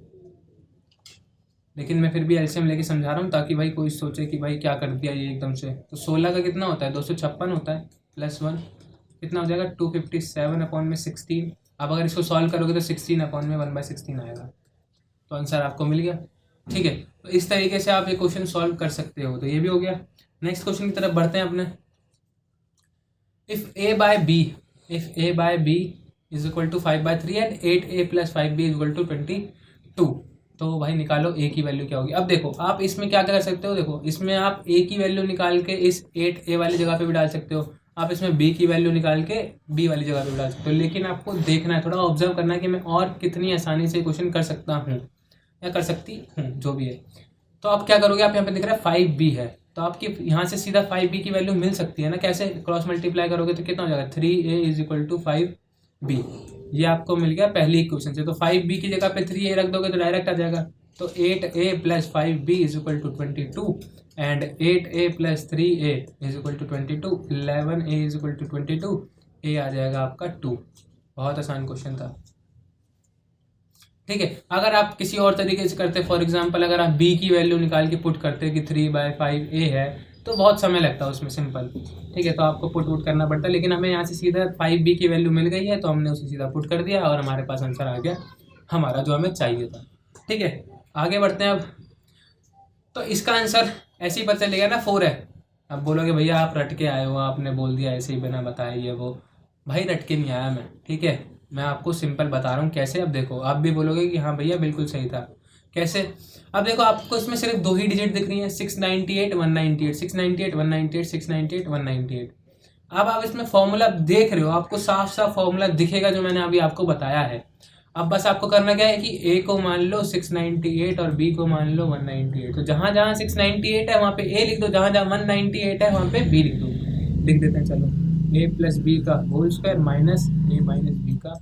लेकिन मैं फिर भी एलसीएम लेके समझा रहा हूँ ताकि भाई कोई सोचे कि भाई क्या कर दिया ये एकदम से। तो 16 का कितना होता है, 256 होता है, प्लस 1 कितना हो जाएगा, 257/16। अब अगर इसको सॉल्व करोगे तो 16/1/16 आएगा, तो आंसर आपको मिल गया, ठीक है। तो इस तरीके से आप ये क्वेश्चन सॉल्व कर सकते हो, तो ये भी हो गया। नेक्स्ट क्वेश्चन की तरफ बढ़ते हैं अपने। If a by b is equal to 5/3 and 8a + 5b is equal to 22, तो भाई निकालो a की वैल्यू क्या होगी। अब देखो, आप इसमें क्या कर सकते हो, देखो इसमें आप a की वैल्यू निकाल के इस 8a वाली जगह पे भी डाल सकते हो, आप इसमें b की वैल्यू निकाल के b वाली जगह पे भी डाल सकते हो, लेकिन आपको देखना है, थोड़ा ऑब्जर्व करना है कि मैं और कितनी आसानी से क्वेश्चन कर सकता हूँ या कर सकती हूँ, जो भी है। तो आप क्या करोगे, आप यहाँ पे दिख रहा है 5b है, तो आपकी यहाँ से सीधा 5b की वैल्यू मिल सकती है ना, कैसे, क्रॉस मल्टीप्लाई करोगे तो कितना हो जाएगा, 3a is equal to 5b, ये आपको मिल गया पहली इक्वेशन से। तो 5b की जगह पे 3a रख दोगे तो डायरेक्ट आ जाएगा, तो 8a + 5b is equal to 22 and 8a + 3a is equal to 22, 11a is equal to 22, a आ जाएगा आपका 2। बहुत आसान क्वेश्चन था, ठीक है। अगर आप किसी और तरीके से करते, फॉर एग्जांपल अगर आप b की वैल्यू निकाल के पुट करते कि 3/5a है, तो बहुत समय लगता है उसमें, सिंपल, ठीक है, तो आपको पुट करना पड़ता है, लेकिन हमें यहाँ से सीधा 5b की वैल्यू मिल गई है, तो हमने उसे सीधा पुट कर दिया और हमारे पास आंसर आ गया हमारा जो हमें चाहिए था, ठीक है। आगे बढ़ते हैं अब। तो इसका आंसर ऐसे ही पता चलेगा ना, 4 है। अब बोलोगे भैया आप रट के आए हो, आपने बोल दिया ऐसे ही बिना बताए ये वो, भाई रट के नहीं आया मैं, ठीक है, मैं आपको सिंपल बता रहा हूँ कैसे। अब देखो, आप भी बोलोगे कि हाँ भैया बिल्कुल सही था, कैसे। अब देखो, आपको इसमें सिर्फ 2 ही डिजिट दिख रही हैं, 698 198, 698 198, 698 198। अब आप इसमें फॉर्मूला देख रहे हो, आपको साफ साफ फॉर्मूला दिखेगा जो मैंने अभी आपको बताया है। अब बस आपको करना क्या है कि a को मान लो 698 और b को मान लो 198, तो जहाँ जहाँ 698 है वहाँ पे a लिख दो, जहाँ जहाँ 198 है वहाँ पे b लिख दो, लिख देते हैं, चलो a + b का whole square minus a - b का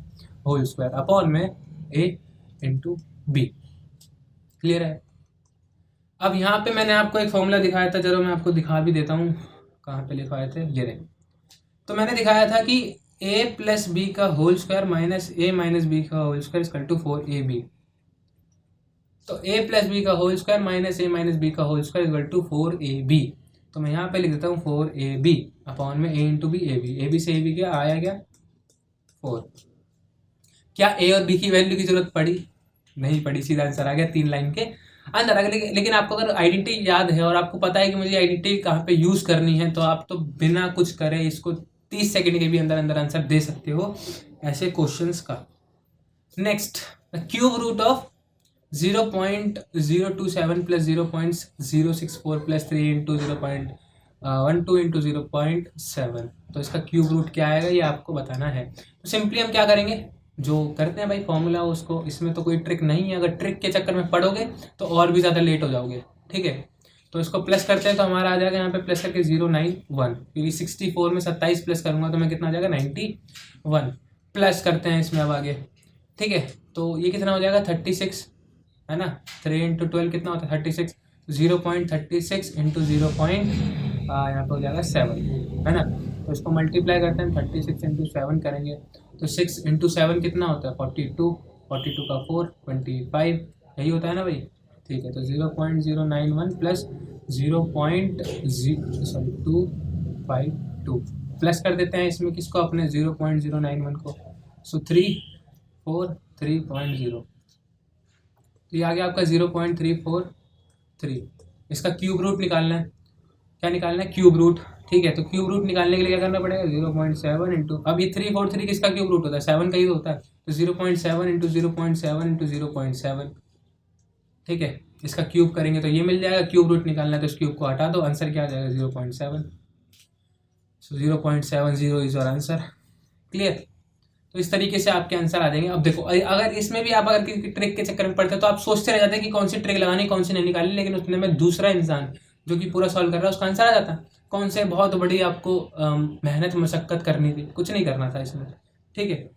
होल स्क्वायर अपॉन में a × b, क्लियर है। अब यहाँ पे मैंने आपको एक फॉर्मूला दिखाया था, चलो मैं आपको दिखा भी देता हूँ, कहाँ पे लिखवाए थे, ये रहे। तो मैंने दिखाया था कि a + b का whole square minus a - b का whole square equal to 4ab, तो a + b का whole square minus a - b का whole square equal to 4ab, तो मैं यहाँ पे लिख देता हूँ 4ab अपॉन में a × b, ab से ab क्या आया, क्या 4। क्या a और b की वैल्यू की जरूरत पड़ी, नहीं पड़ी, सीधा आंसर आ गया 3 लाइन के अंदर। अगर लेकिन आपको अगर आइडेंटिटी याद है और आपको पता है कि मुझे आइडेंटिटी कहाँ पे यूज करनी है, तो आप तो बिना कुछ करे इसको 30 सेकंड के भी अंदर अंदर आंसर दे सकते हो ऐसे क्वेश्चंस का। Next, the cube root of 0.027 + 0.064 + 3 × 12 into 0.7, तो इसका क्यूब रूट क्या आएगा ये आपको बताना है। तो सिंपली हम क्या करेंगे, जो करते हैं भाई फॉर्मूला उसको, इसमें तो कोई ट्रिक नहीं है, अगर ट्रिक के चक्कर में पढ़ोगे तो और भी ज़्यादा लेट हो जाओगे, ठीक है। तो इसको प्लस करते हैं तो हमारा आ जाएगा यहाँ पे प्लस करके 091, क्योंकि 64 में 27 प्लस करूँगा तो मैं कितना आ जाएगा 91, प्लस करते हैं इसमें अब आगे, ठीक है। तो ये कितना हो जाएगा 36, है ना, 3 इंटू 12 कितना होता है 36, 0.36 इंटू 0. यहाँ पे हो जाएगा 7, है ना। तो इसको मल्टीप्लाई करते हैं 36 इंटू 7 करेंगे तो 6 इंटू 7 कितना होता है 42, 42 का 4 25, यही होता है ना भाई, ठीक है। तो 0.091 प्लस 0.252 प्लस कर देते हैं इसमें किसको, अपने 0.091 को, सो 343.0, तो ये आ गया आपका 0.343। इसका क्यूब रूट निकालना है, क्या निकालना है क्यूब रूट, ठीक है। तो क्यूब रूट निकालने के लिए क्या करना पड़ेगा 0.7 इंटू, अब ये 343 किसका क्यूब रूट होता है 7 का ही होता है, तो 0.7 इंटू 0.7 इंटू 0.7, ठीक है। इसका क्यूब करेंगे तो ये मिल जाएगा, क्यूब रूट निकालना है तो इस क्यूब को हटा दो, आंसर क्या आ जाएगा 0.7, सो 0.70 इज योर आंसर, क्लियर। तो इस तरीके से आपके आंसर आ जाएंगे। अब देखो अगर इसमें भी आप अगर किसी ट्रिक के चक्कर में पड़ते हैं तो आप सोचते रह जाते हैं कि कौन सी ट्रिक लगानी कौन सी नहीं निकालनी, लेकिन उतने में दूसरा इंसान जो कि पूरा सॉल्व कर रहा है उसका आंसर आ जाता है। कौन से बहुत बड़ी आपको मेहनत मशक्कत करनी थी, कुछ नहीं करना था इसमें, ठीक है।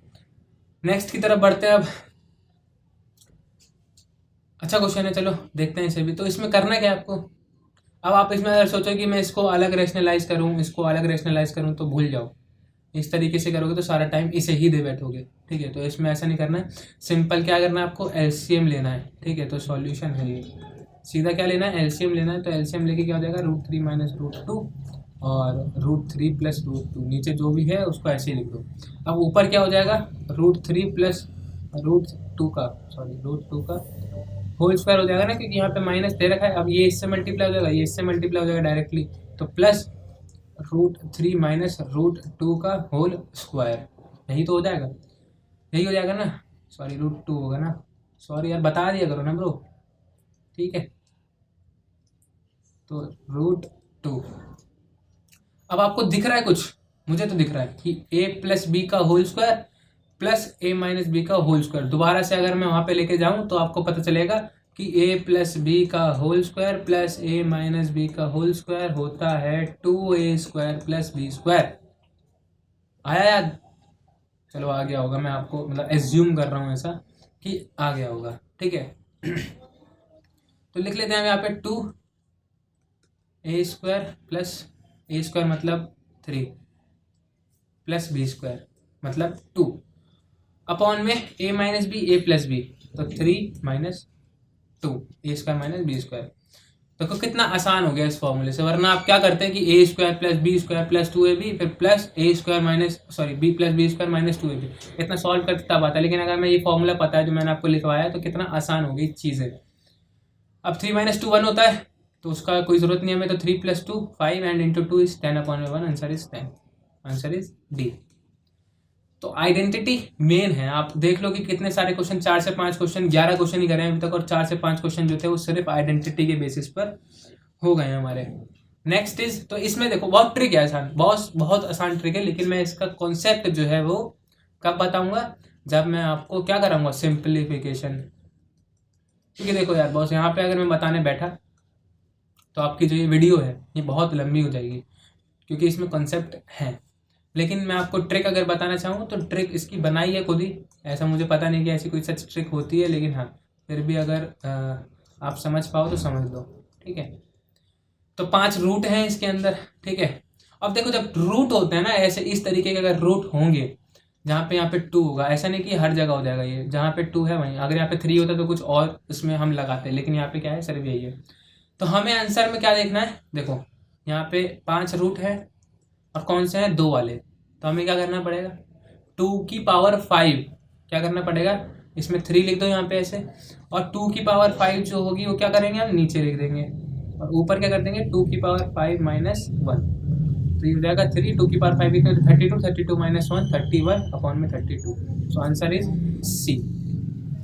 नेक्स्ट की तरफ बढ़ते हैं अब। अच्छा क्वेश्चन है, चलो देखते हैं इसे भी। तो इसमें करना क्या है आपको, अब आप इसमें अगर सोचो कि मैं इसको अलग रैशनलाइज करूँ, इसको अलग रैशनलाइज करूँ, तो भूल जाओ। इस तरीके से करोगे तो सारा टाइम इसे ही दे बैठोगे, ठीक है। तो इसमें ऐसा नहीं करना है, सिंपल क्या करना है आपको एलसीएम लेना है, ठीक है। तो सॉल्यूशन है ये, सीधा क्या लेना है एलसीएम लेना है। तो एलसीएम लेके क्या हो जाएगा √3 माइनस √2 और √3 प्लस √2, नीचे जो भी है उसको ऐसे ही लिख दो। अब ऊपर क्या हो जाएगा √3 प्लस √2 का होल स्क्वायर हो जाएगा ना, क्योंकि यहाँ पे माइनस दे रखा है। अब ये इससे मल्टीप्लाई हो जाएगा, ये इससे मल्टीप्लाई हो जाएगा डायरेक्टली, तो प्लस √3 माइनस √2 का होल स्क्वायर, यही तो हो जाएगा, यही हो जाएगा ना, सॉरी √2 होगा ना, सॉरी यार बता दिया करो ना ब्रो, ठीक है। तो √2, अब आपको दिख रहा है कुछ, मुझे तो दिख रहा है कि a प्लस बी का whole square plus a minus B का होल स्क्वायर। दोबारा से अगर मैं वहां पे लेके जाऊं तो आपको पता चलेगा कि a प्लस बी का whole square plus a minus B का होल स्क्वायर होता है 2a square plus b square. आया याद, चलो आ गया होगा, मैं आपको मतलब एज्यूम कर रहा हूँ ऐसा कि आ गया होगा, ठीक है। तो लिख लेते हैं यहाँ पे 2a square plus a square मतलब 3 प्लस b स्क्वायर मतलब 2 अपॉन में a minus B a plus B, तो 3 minus 2 a square minus B square. देखो कितना आसान हो गया इस फॉर्मूले से, वरना आप क्या करते हैं कि a square plus B square plus 2ab फिर plus a square minus sorry b plus B square minus 2ab, इतना सॉल्व करते तब आता है। लेकिन अगर मैं ये फॉर्मूला पता है जो मैंने आपको लिखवाया है तो कितना आसान हो गई चीज़ें। अब 3 माइनस 2 1 होता है तो उसका कोई ज़रूरत नहीं है हमें, तो 3 plus 2 5 and into 2 is 10/1, answer is 10, answer is D. तो आइडेंटिटी मेन है, आप देख लो कि कितने सारे क्वेश्चन, 4 से 5 क्वेश्चन, 11 क्वेश्चन ही करे हैं अभी तक, और 4 से 5 क्वेश्चन जो थे वो सिर्फ आइडेंटिटी के बेसिस पर हो गए हमारे। नेक्स्ट इज, तो इसमें देखो बहुत ट्रिक है, आसान बहुत आसान ट्रिक है, लेकिन मैं इसका कॉन्सेप्ट जो है वो कब बताऊंगा, जब मैं आपको क्या कराऊंगा सिंप्लीफिकेशन। क्योंकि देखो यार बॉस, यहाँ पे अगर मैं बताने बैठा तो आपकी जो ये वीडियो है ये बहुत लंबी हो जाएगी, क्योंकि इसमें कॉन्सेप्ट है। लेकिन मैं आपको ट्रिक अगर बताना चाहूँ तो ट्रिक इसकी बनाई है खुद ही, ऐसा मुझे पता नहीं कि ऐसी कोई सच ट्रिक होती है, लेकिन हाँ फिर भी अगर आप समझ पाओ तो समझ लो, ठीक है। तो 5 रूट हैं इसके अंदर, ठीक है। अब देखो जब रूट होते हैं ना ऐसे इस तरीके के, अगर रूट होंगे जहाँ पे यहाँ पे 2 होगा, ऐसा नहीं कि हर जगह हो जाएगा ये, जहाँ पे 2 है वहीं, अगर यहाँ पे 3 होता तो कुछ और इसमें हम लगाते, लेकिन यहाँ पे क्या है सिर्फ यही है। तो हमें आंसर में क्या देखना है, देखो यहाँ पे 5 रूट है और कौन से हैं 2 वाले, तो हमें क्या करना पड़ेगा 2 की पावर 5 क्या करना पड़ेगा, इसमें 3 लिख दो यहाँ पे ऐसे, और 2 की पावर 5 जो होगी वो क्या करेंगे हम नीचे लिख देंगे, और ऊपर क्या कर देंगे 2 की पावर 5 माइनस 1, तो ये हो जाएगा 3, 2 की पावर 5 लिखते हैं 32, 32 माइनस 1 31 अपॉन में 32, सो आंसर इज सी।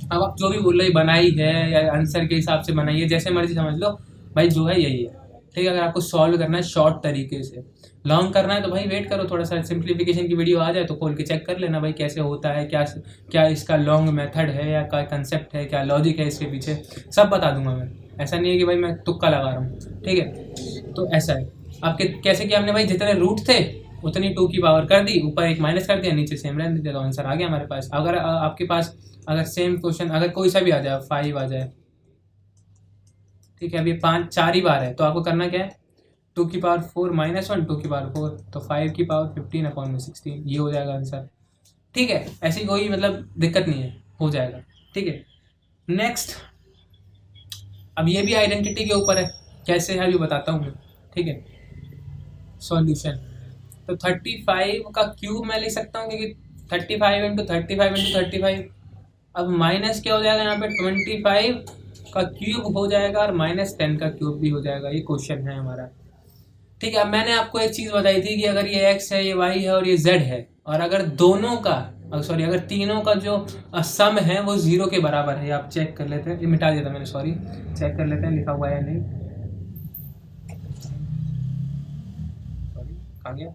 अब आप जो भी बोल रहे बनाई है या आंसर के हिसाब से बनाई है, जैसे मर्जी समझ लो भाई, जो है यही है, ठीक है, अगर आपको सॉल्व करना है शॉर्ट तरीके से। लॉन्ग करना है तो भाई वेट करो, थोड़ा सा सिंप्लीफिकेशन की वीडियो आ जाए तो खोल के चेक कर लेना भाई कैसे होता है, क्या क्या इसका लॉन्ग मेथड है या क्या कंसेप्ट है, क्या लॉजिक है इसके पीछे, सब बता दूंगा मैं। ऐसा नहीं है कि भाई मैं तुक्का लगा रहा हूँ, ठीक है। तो ऐसा है आपके कैसे कि हमने भाई जितने रूट थे उतनी 2 की पावर कर दी, ऊपर एक माइनस कर दिया, नीचे सेम रहने दिया, तो आंसर आ गया हमारे पास। अगर आपके पास अगर सेम क्वेश्चन अगर कोई सा भी आ जाए, 5 आ जाए, ठीक है, अभी 4 ही बार है, तो आपको करना क्या है, 2 की पावर 4 -1, 2 की पावर 4, तो 5 की पावर 15/16, ये हो जाएगा आंसर। ठीक है, ऐसी कोई मतलब दिक्कत नहीं है, हो जाएगा। ठीक है, नेक्स्ट, अब ये भी आइडेंटिटी के ऊपर है, कैसे है अभी बताता हूँ मैं। ठीक है, सॉल्यूशन, तो 35 का क्यूब मैं लिख सकता हूँ, क्योंकि 35 × 35 × 35, अब माइनस क्या हो जाएगा यहाँ पे, 25 का क्यूब हो जाएगा और -10 का क्यूब भी हो जाएगा। ये क्वेश्चन है हमारा। ठीक है, अब मैंने आपको एक चीज़ बताई थी कि अगर ये x है, ये y है और ये z है, और अगर दोनों का सॉरी अगर तीनों का जो सम है वो 0 के बराबर है, आप चेक कर लेते हैं, ये मिटा दिया था मैंने, सॉरी, चेक कर लेते हैं लिखा हुआ है या नहीं, सॉरी कहाँ गया,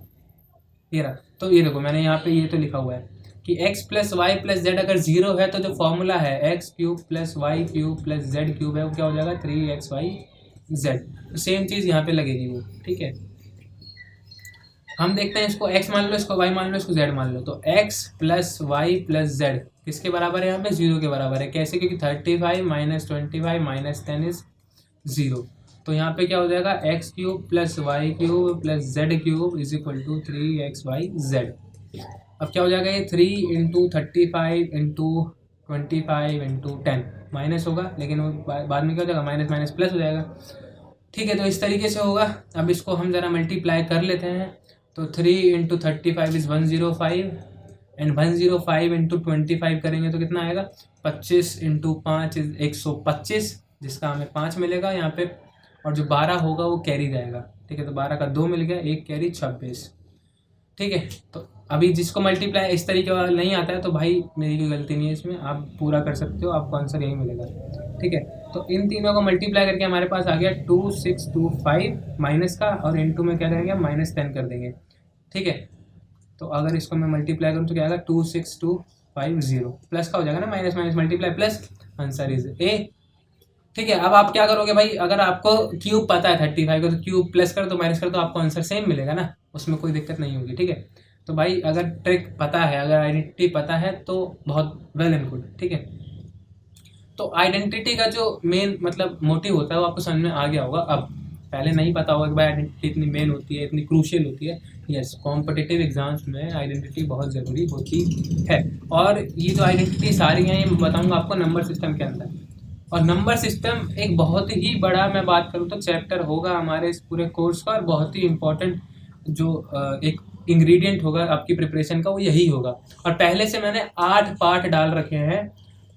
ये रहा। तो ये देखो मैंने यहाँ पे ये तो लिखा हुआ है कि x + y + z अगर 0 है तो जो फॉर्मूला है x³ + y³ + z³ है, वो क्या हो जाएगा, 3xyz। तो सेम चीज़ यहाँ पे लगेगी वो। ठीक है, हम देखते हैं, इसको x मान लो, इसको y मान लो, इसको z मान लो, तो x + y + z किसके बराबर है, यहाँ पे 0 के बराबर है। कैसे, क्योंकि 35 - 25 - 10 इज 0, तो यहाँ पे क्या हो जाएगा, x³ + y³ + z³ = 3xyz। अब क्या हो जाएगा, ये 3 × 35 × 25 × 10 माइनस होगा, लेकिन वो बाद में क्या हो जाएगा, माइनस माइनस प्लस हो जाएगा। ठीक है, तो इस तरीके से होगा। अब इसको हम ज़रा मल्टीप्लाई कर लेते हैं, तो 3 × 35 इज़ 105 एंड 105 × 25 करेंगे तो कितना आएगा, 25 × 5 इज़ 125, जिसका हमें 5 मिलेगा यहाँ पे, और जो 12 होगा वो कैरी जाएगा। ठीक है, तो 12 का 2 मिल गया, 1 कैरी 26। ठीक है, तो अभी जिसको मल्टीप्लाई इस तरीके वाला नहीं आता है तो भाई मेरी कोई गलती नहीं है इसमें, आप पूरा कर सकते हो, आपको आंसर यही मिलेगा। ठीक है, तो इन तीनों को मल्टीप्लाई करके हमारे पास आ गया 2625 माइनस का, और इनटू में क्या करेंगे, -10 कर देंगे। ठीक है, तो अगर इसको मैं मल्टीप्लाई करूँ तो क्या आएगा, 26250, प्लस का हो जाएगा ना, minus minus multiply plus, answer is a. ठीक है, अब आप क्या करोगे भाई, अगर आपको क्यूब पता है 35 का, तो क्यूब प्लस कर दो माइनस कर दो, आपको आंसर सेम मिलेगा ना, उसमें कोई दिक्कत नहीं होगी। ठीक है, तो भाई अगर ट्रिक पता है, अगर आइडेंटिटी पता है तो बहुत वेल एंड गुड। ठीक है, तो आइडेंटिटी का जो मेन मतलब मोटिव होता है वो आपको समझ में आ गया होगा। अब पहले नहीं पता होगा कि भाई आइडेंटिटी इतनी मेन होती है, इतनी क्रूशियल होती है। यस, कॉम्पिटिटिव एग्जाम्स में आइडेंटिटी बहुत ज़रूरी होती है, और ये जो आइडेंटिटी सारी हैं ये मैं बताऊँगा आपको नंबर सिस्टम के अंदर। और नंबर सिस्टम एक बहुत ही बड़ा, मैं बात करूँ तो चैप्टर होगा हमारे इस पूरे कोर्स का, और बहुत ही इम्पोर्टेंट जो एक इंग्रेडिएंट होगा आपकी प्रिपरेशन का वो यही होगा। और पहले से मैंने 8 पार्ट डाल रखे हैं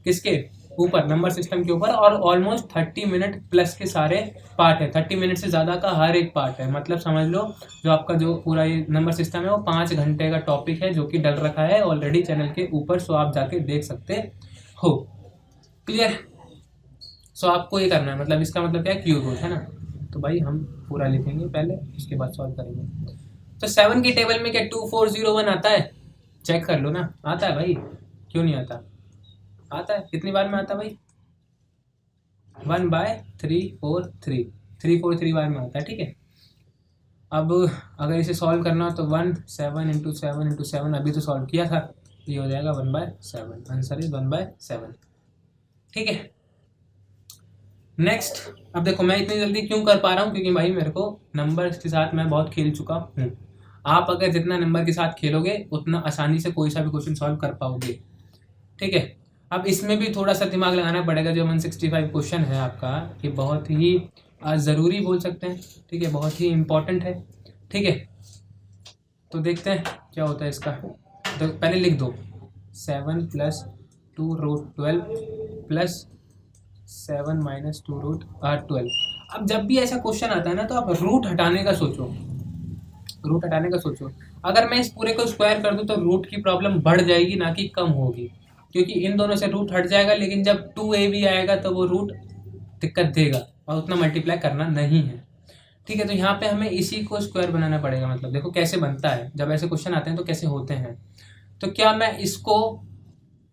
किसके ऊपर, नंबर सिस्टम के ऊपर, और ऑलमोस्ट 30 मिनट प्लस के सारे पार्ट है, 30 मिनट से ज़्यादा का हर एक पार्ट है। मतलब समझ लो जो आपका जो पूरा ये नंबर सिस्टम है वो 5 घंटे का टॉपिक है, जो कि डल रखा है ऑलरेडी चैनल के ऊपर, सो आप जाके देख सकते हो। क्लियर? सो आपको ये करना है, मतलब इसका मतलब क्या है, क्यूब रूट है ना, तो भाई हम पूरा लिखेंगे पहले, उसके बाद सॉल्व करेंगे। तो 7 की टेबल में क्या 2401 आता है, चेक कर लो ना, आता है भाई, क्यों नहीं आता, आता है। कितनी बार में आता है भाई, 1/343, 343 बार में आता है। ठीक है, अब अगर इसे सॉल्व करना हो तो 7 × 7 × 7, अभी तो सॉल्व किया था, ये हो जाएगा 1/7, आंसर इज 1/7। ठीक है, नेक्स्ट। अब देखो मैं इतनी जल्दी क्यों कर पा रहा हूँ, क्योंकि भाई मेरे को नंबर्स के साथ मैं बहुत खेल चुका हूँ। आप अगर जितना नंबर के साथ खेलोगे उतना आसानी से कोई सा भी क्वेश्चन सॉल्व कर पाओगे। ठीक है, अब इसमें भी थोड़ा सा दिमाग लगाना पड़ेगा। जो 165 क्वेश्चन है आपका, ये बहुत ही ज़रूरी बोल सकते हैं। ठीक है, बहुत ही इम्पोर्टेंट है। ठीक है, तो देखते हैं क्या होता है इसका। तो पहले लिख दो 7 + 2√12 + 7 - 2√12। अब जब भी ऐसा क्वेश्चन आता है ना, तो आप रूट हटाने का सोचो, रूट हटाने का सोचो। अगर मैं इस पूरे को स्क्वायर कर दूं तो रूट की प्रॉब्लम बढ़ जाएगी, ना कि कम होगी, क्योंकि इन दोनों से रूट हट जाएगा, लेकिन जब 2ab आएगा तो वो रूट दिक्कत देगा, और उतना मल्टीप्लाई करना नहीं है। ठीक है, तो यहाँ पे हमें इसी को स्क्वायर बनाना पड़ेगा। मतलब देखो कैसे बनता है, जब ऐसे क्वेश्चन आते हैं तो कैसे होते हैं। तो क्या मैं इसको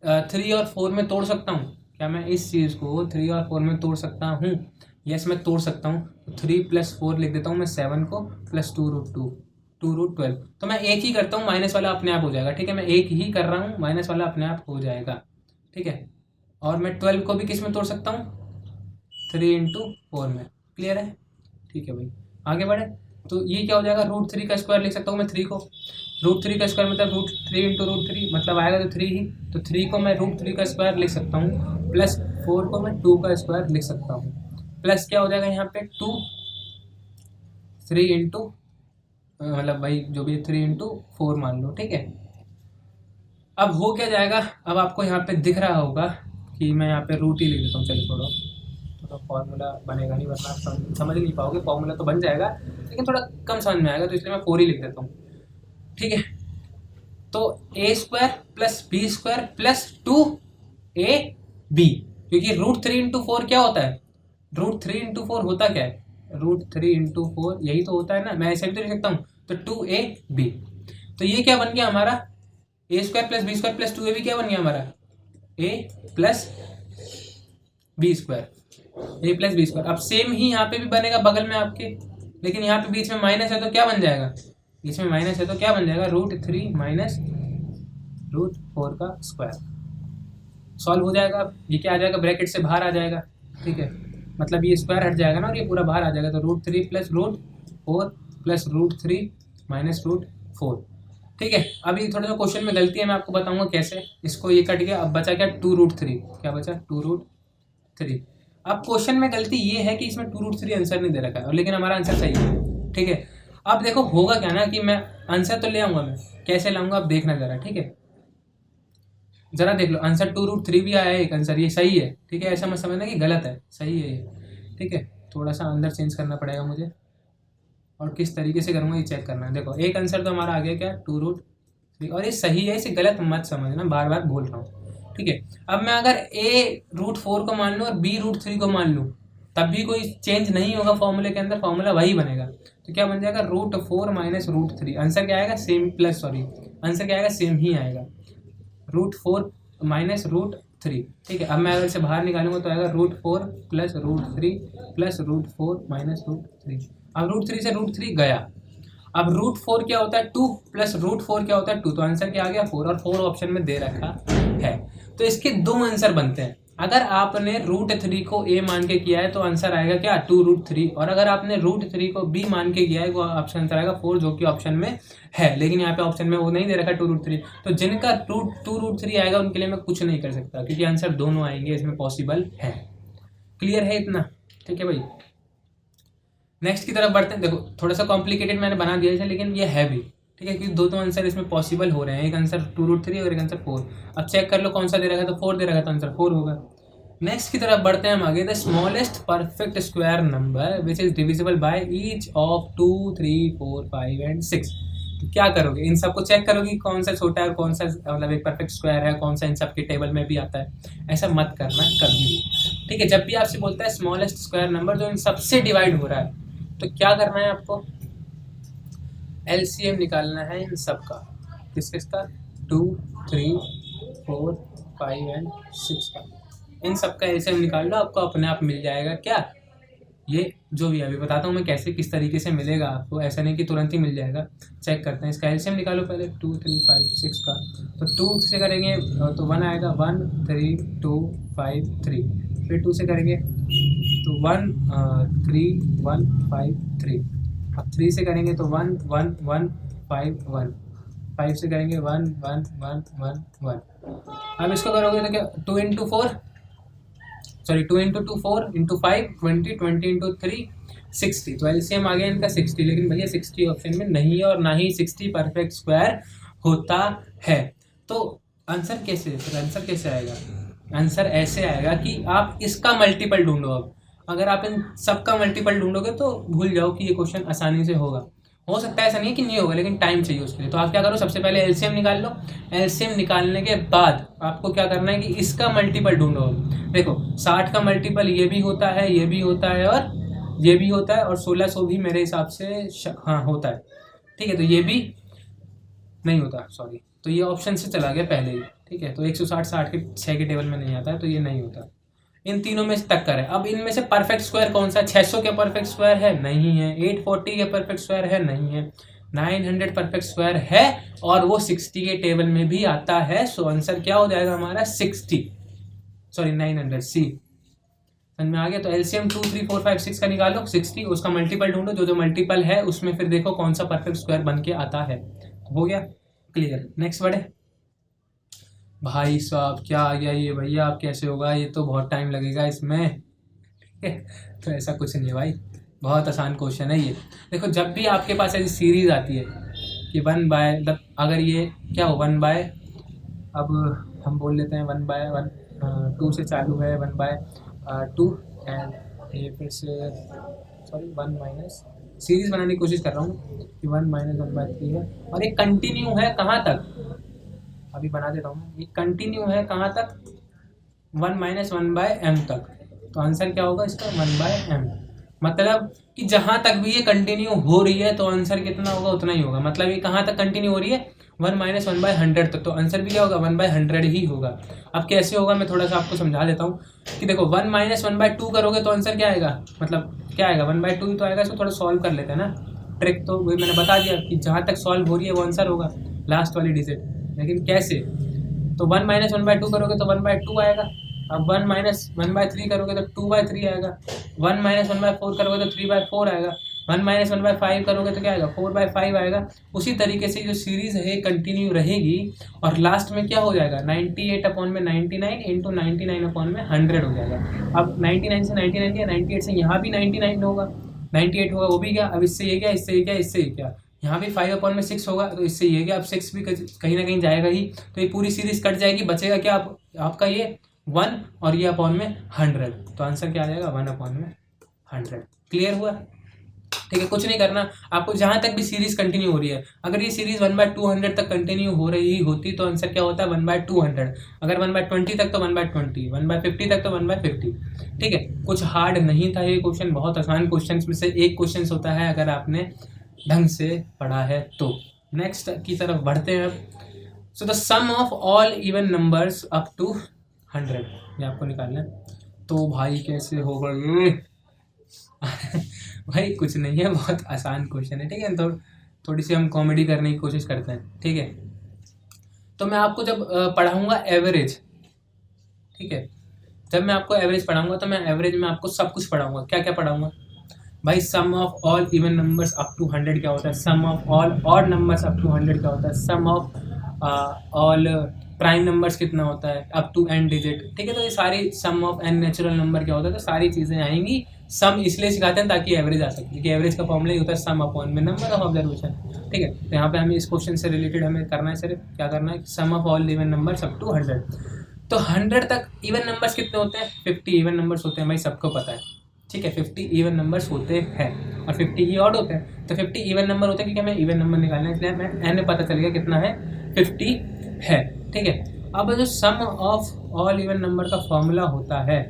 3 और 4 में तोड़ सकता हूँ? क्या मैं इस चीज़ को 3 और 4 में तोड़ सकता हूँ? यस, मैं तोड़ सकता हूँ। तो 3 + 4 लिख देता हूँ मैं 7 को, +2√2 तो मैं एक ही करता हूँ, माइनस वाला अपने आप हो जाएगा। ठीक है, मैं एक ही कर रहा हूँ, माइनस वाला अपने आप हो जाएगा। ठीक है, और मैं 12 को भी किस में तोड़ सकता हूँ? 3 × 4 में। क्लियर है? ठीक है भाई, आगे बढ़े। तो ये क्या हो जाएगा? √3 का स्क्वायर लिख सकता हूँ मैं 3 को। √3 का स्क्वायर मतलब √3 × √3 मतलब आएगा तो 3 ही। तो 3 को मैं √3 का स्क्वायर लिख सकता हूँ, प्लस 4 को मैं 2 का स्क्वायर लिख सकता हूँ, प्लस क्या हो जाएगा यहाँ पे 3 × मतलब भाई जो भी 3 × 4 मान लो। ठीक है, अब हो क्या जाएगा? अब आपको यहाँ पे दिख रहा होगा कि मैं यहाँ पे रूट ही लिख देता हूँ। चलिए थोड़ा तो फॉर्मूला बनेगा नहीं, वरना समझ नहीं पाओगे। फॉर्मूला तो बन जाएगा लेकिन थोड़ा कम समझ में आएगा, तो इसलिए मैं 4 ही लिख देता हूँ। ठीक है, तो a² + b² + 2ab, क्योंकि √3 × 4 क्या होता है? √3 × 4 होता क्या है? √3 × 4 यही तो होता है ना। मैं ऐसे भी तो लिख सकता हूँ, तो 2ab। तो ये क्या बन गया हमारा? a² + b² + 2ab क्या बन गया हमारा? a + b²। अब सेम ही यहाँ पे भी बनेगा बगल में आपके, लेकिन यहाँ पे बीच में माइनस है तो क्या बन जाएगा? बीच में माइनस है तो क्या बन जाएगा? √3 - √4 का स्क्वायर। सॉल्व हो जाएगा। ये क्या आ जाएगा? ब्रैकेट से बाहर आ जाएगा। ठीक है, मतलब ये स्क्वायर हट जाएगा ना और ये पूरा बाहर आ जाएगा। तो √3 + √4 + √3 - √4। ठीक है, अभी थोड़ा सा क्वेश्चन में गलती है, मैं आपको बताऊंगा कैसे। इसको ये कट गया, अब बचा क्या? 2√3। क्या बचा? 2√3। अब क्वेश्चन में गलती ये है कि इसमें 2√3 आंसर नहीं दे रखा है, लेकिन हमारा आंसर सही है। ठीक है, अब देखो होगा क्या ना कि मैं आंसर तो ले आऊँगा, मैं कैसे लाऊंगा अब देखना ज़रा। ठीक है, ज़रा देख लो, आंसर 2√3 भी आया है एक आंसर, ये सही है। ठीक है, ऐसा मत समझना कि गलत है, सही है ये। ठीक है, थोड़ा सा अंदर चेंज करना पड़ेगा मुझे, और किस तरीके से करूँगा ये चेक करना है। देखो एक आंसर तो हमारा आ गया क्या? 2√3, और ये सही है, इसे गलत मत समझना, बार बार बोल रहा हूँ। ठीक है, अब मैं अगर a√4 को मान लूँ और b√3 को मान लूँ, तब भी कोई चेंज नहीं होगा फॉर्मूले के अंदर, फॉर्मूला वही बनेगा। तो क्या बन जाएगा? √4 - √3। आंसर क्या आएगा? सेम, प्लस सॉरी, आंसर क्या आएगा? सेम ही आएगा, √4 - √3। ठीक है, अब मैं अगर इसे बाहर निकालूंगा तो आएगा √4 + √3 + √4 - √3। अब √3 से √3 गया। अब √4 क्या होता है? 2 + √4 क्या होता है? 2। तो आंसर क्या आ गया? 4, और 4 ऑप्शन में दे रखा है। तो इसके दो आंसर बनते हैं। अगर आपने √3 को a मान के किया है तो आंसर आएगा क्या? 2√3। और अगर आपने √3 को b मान के किया है तो ऑप्शन आंसर आएगा 4, जो कि ऑप्शन में है। लेकिन यहाँ पे ऑप्शन में वो नहीं दे रखा 2√3। तो जिनका 2√3 आएगा उनके लिए मैं कुछ नहीं कर सकता, क्योंकि आंसर दोनों आएंगे, इसमें पॉसिबल है। क्लियर है इतना? ठीक है भाई, नेक्स्ट की तरफ बढ़ते हैं। देखो थोड़ा सा कॉम्प्लिकेटेड मैंने बना दिया है, लेकिन ये है भी। ठीक है, क्योंकि दो आंसर इसमें पॉसिबल हो रहे हैं, एक आंसर 2√3 और एक आंसर 4। अब चेक कर लो कौन सा दे रखा है, तो 4 दे रखा है, तो आंसर 4 होगा। नेक्स्ट की तरफ बढ़ते हैं हम आगे। The smallest perfect square number which is divisible by each of 2, 3, 4, 5 and 6। तो क्या करोगे? इन सबको चेक करोगे कौन सा छोटा है और कौन सा मतलब एक परफेक्ट स्क्वायर है, कौन सा इन सब के टेबल में भी आता है। ऐसा मत करना कभी भी। ठीक है, जब भी आपसे बोलता है स्मॉलेस्ट स्क्वायर नंबर जो इन सबसे डिवाइड हो रहा है, तो क्या करना है आपको? एलसीएम निकालना है इन सब का। किसका? 2, 3, 4, 5 एंड 6 का। इन सब का एलसीएम निकाल लो, आपको अपने आप मिल जाएगा। क्या ये जो भी अभी बताता हूँ मैं कैसे, किस तरीके से मिलेगा आपको, ऐसा नहीं कि तुरंत ही मिल जाएगा। चेक करते हैं, इसका एलसीएम निकालो पहले। 2, 3, 5, 6 का। तो 2 से करेंगे तो 1 आएगा, 1, 3, 2, 5, 3। फिर 2 से करेंगे तो 1, 3, 1, 5, 3। अब 3 से करेंगे तो 1, 1, 1, 5, 1। 5 से करेंगे 1, 1, 1, 1, 1। अब इसको करोगे तो क्या? 2 × 4 सॉरी 2 × 2 4 × 5 20, 20 × 3 60। तो एलसीएम आ गया इनका 60, लेकिन भैया 60 ऑप्शन में नहीं है, और ना ही 60 परफेक्ट स्क्वायर होता है। तो आंसर कैसे, फिर आंसर कैसे आएगा? आंसर ऐसे आएगा कि आप इसका मल्टीपल ढूंढो। अब अगर आप इन सबका मल्टीपल ढूंढोगे तो भूल जाओ कि ये क्वेश्चन आसानी से होगा। हो सकता है ऐसा नहीं है कि नहीं होगा, लेकिन टाइम चाहिए उसके लिए। तो आप क्या करो, सबसे पहले एलसीएम निकाल लो। एलसीएम निकालने के बाद आपको क्या करना है कि इसका मल्टीपल ढूंढो। देखो 60 का मल्टीपल ये भी होता है, ये भी होता है, और ये भी होता है और 1600 भी मेरे हिसाब से हाँ होता है, ठीक है। तो ये भी नहीं होता, सॉरी, तो ये ऑप्शन से चला गया पहले ही, ठीक है। तो 160 60 के 6 के टेबल में नहीं आता है, तो ये नहीं होता। इन तीनों में से टक्कर है। अब इनमें से परफेक्ट स्क्वायर कौन सा? 600 के परफेक्ट स्क्वायर है? नहीं है। 840 के परफेक्ट स्क्वायर है? नहीं है। 900 परफेक्ट स्क्वायर है और वो 60 के टेबल में भी आता है। सो आंसर क्या हो जाएगा हमारा? 60, सॉरी 900, सी। समझ में आ गया? तो एलसीएम 2 3 4 5 6 का निकालो, 60, उसका मल्टीपल ढूंढो, जो जो मल्टीपल है उसमें फिर देखो कौन सा परफेक्ट स्क्वायर बन के आता है। हो गया क्लियर? नेक्स्ट बढ़े। भाई साहब क्या आ गया ये भैया, आप कैसे होगा? ये तो बहुत टाइम लगेगा इसमें, ठीक है। तो ऐसा कुछ नहीं है भाई, बहुत आसान क्वेश्चन है ये। देखो जब भी आपके पास ऐसी सीरीज आती है कि 1 बाय, अगर ये क्या हो 1 बाय, अब हम बोल लेते हैं 1 बाय 1 2 से चालू है, 1 बाय 2 एंड ये फिर से सॉरी 1 माइनस, सीरीज बनाने की कोशिश कर रहा हूँ कि 1 माइनस 1/3 है और ये कंटिन्यू है कहाँ तक, अभी बना देता हूँ। ये कंटिन्यू है कहाँ तक? 1 माइनस 1/m तक। तो आंसर क्या होगा इसका? 1/m। मतलब कि जहाँ तक भी ये कंटिन्यू हो रही है तो आंसर कितना होगा? उतना ही होगा। मतलब ये कहाँ तक कंटिन्यू हो रही है? 1 माइनस 1/100 तक। तो आंसर भी क्या होगा? 1/100 ही होगा। अब कैसे होगा मैं थोड़ा सा आपको समझा देता हूँ कि देखो 1 माइनस 1/2 करोगे तो आंसर क्या आएगा? मतलब क्या आएगा? 1/2 ही तो आएगा। इसको थोड़ा सॉल्व कर लेते हैं ना। ट्रिक तो वही मैंने बता दिया कि जहाँ तक सॉल्व हो रही है वो आंसर होगा, लास्ट वाली डिजिट। लेकिन कैसे? तो 1 माइनस 1/2 करोगे तो 1/2 आएगा। अब 1 माइनस 1/3 करोगे तो 2/3 आएगा। 1 माइनस 1/4 करोगे तो 3/4 आएगा। 1 माइनस 1/5 करोगे तो क्या आएगा? 4/5 आएगा। उसी तरीके से जो सीरीज है कंटिन्यू रहेगी और लास्ट में क्या हो जाएगा? 98/99 इंटू 99/100 हो जाएगा। अब 99 से 99 गया, 98 से यहाँ भी 99 होगा, 98 होगा, वो भी गया। अब इससे ये गया, इससे ये गया, इससे ये गया, यहाँ भी 5/6 होगा, तो इससे ये गया। अब 6 भी कहीं ना कहीं जाएगा ही, तो ये पूरी सीरीज कट जाएगी। बचेगा क्या आपका? ये 1 और ये अपॉन में 100। तो आंसर क्या आ जाएगा? 1/100। क्लियर हुआ? ठीक है, कुछ नहीं करना आपको। जहाँ तक भी सीरीज कंटिन्यू हो रही है, अगर ये सीरीज 1/200 तक कंटिन्यू हो रही होती तो आंसर क्या होता है? 1/200। अगर 1/20 तक तो 1/20, 1/50 तक तो 1/50। ठीक है, कुछ हार्ड नहीं था ये क्वेश्चन, बहुत आसान क्वेश्चन में से एक क्वेश्चन होता है अगर आपने ढंग से पढ़ा है तो। नेक्स्ट की तरफ बढ़ते हैं अब। So the sum of all even numbers up to 100 ये आपको निकालना है। तो भाई कैसे होगा ये? भाई कुछ नहीं है, बहुत आसान क्वेश्चन है, ठीक है। तो थोड़ी सी हम कॉमेडी करने की कोशिश करते हैं, ठीक है। तो मैं आपको जब पढ़ाऊंगा एवरेज, ठीक है, जब मैं आपको एवरेज पढ़ाऊंगा तो मैं एवरेज में आपको सब कुछ पढ़ाऊंगा। क्या क्या पढ़ाऊंगा भाई? Sum of all even numbers up to 100 क्या होता है? Sum of all odd numbers up to 100 क्या होता है? Sum of all prime numbers कितना होता है अप टू n डिजिट, ठीक है। तो ये सारी सम ऑफ n नेचुरल नंबर क्या होता है, तो सारी चीज़ें आएंगी। सम इसलिए सिखाते हैं ताकि एवरेज आ सके, क्योंकि एवरेज का फॉर्मूला ही होता है सम अपॉन में नंबर ऑफ ऑब्जर्वेशन, ठीक है। तो यहाँ पे हमें इस क्वेश्चन से रिलेटेड हमें करना है सिर्फ क्या करना है? Sum of all even numbers up to 100। तो 100 तक इवन नंबर्स कितने होते हैं? 50 इवन नंबर्स होते हैं भाई, सबको पता है, ठीक है। 50 इवन नंबर्स होते हैं और 50 ही ऑड होते हैं। तो 50 इवन नंबर होते हैं क्योंकि हमें इवन नंबर निकालना है, इसलिए हमें एन पता चल गया कितना है, 50 है, ठीक है। अब जो सम ऑफ ऑल इवन नंबर का फॉर्मूला होता है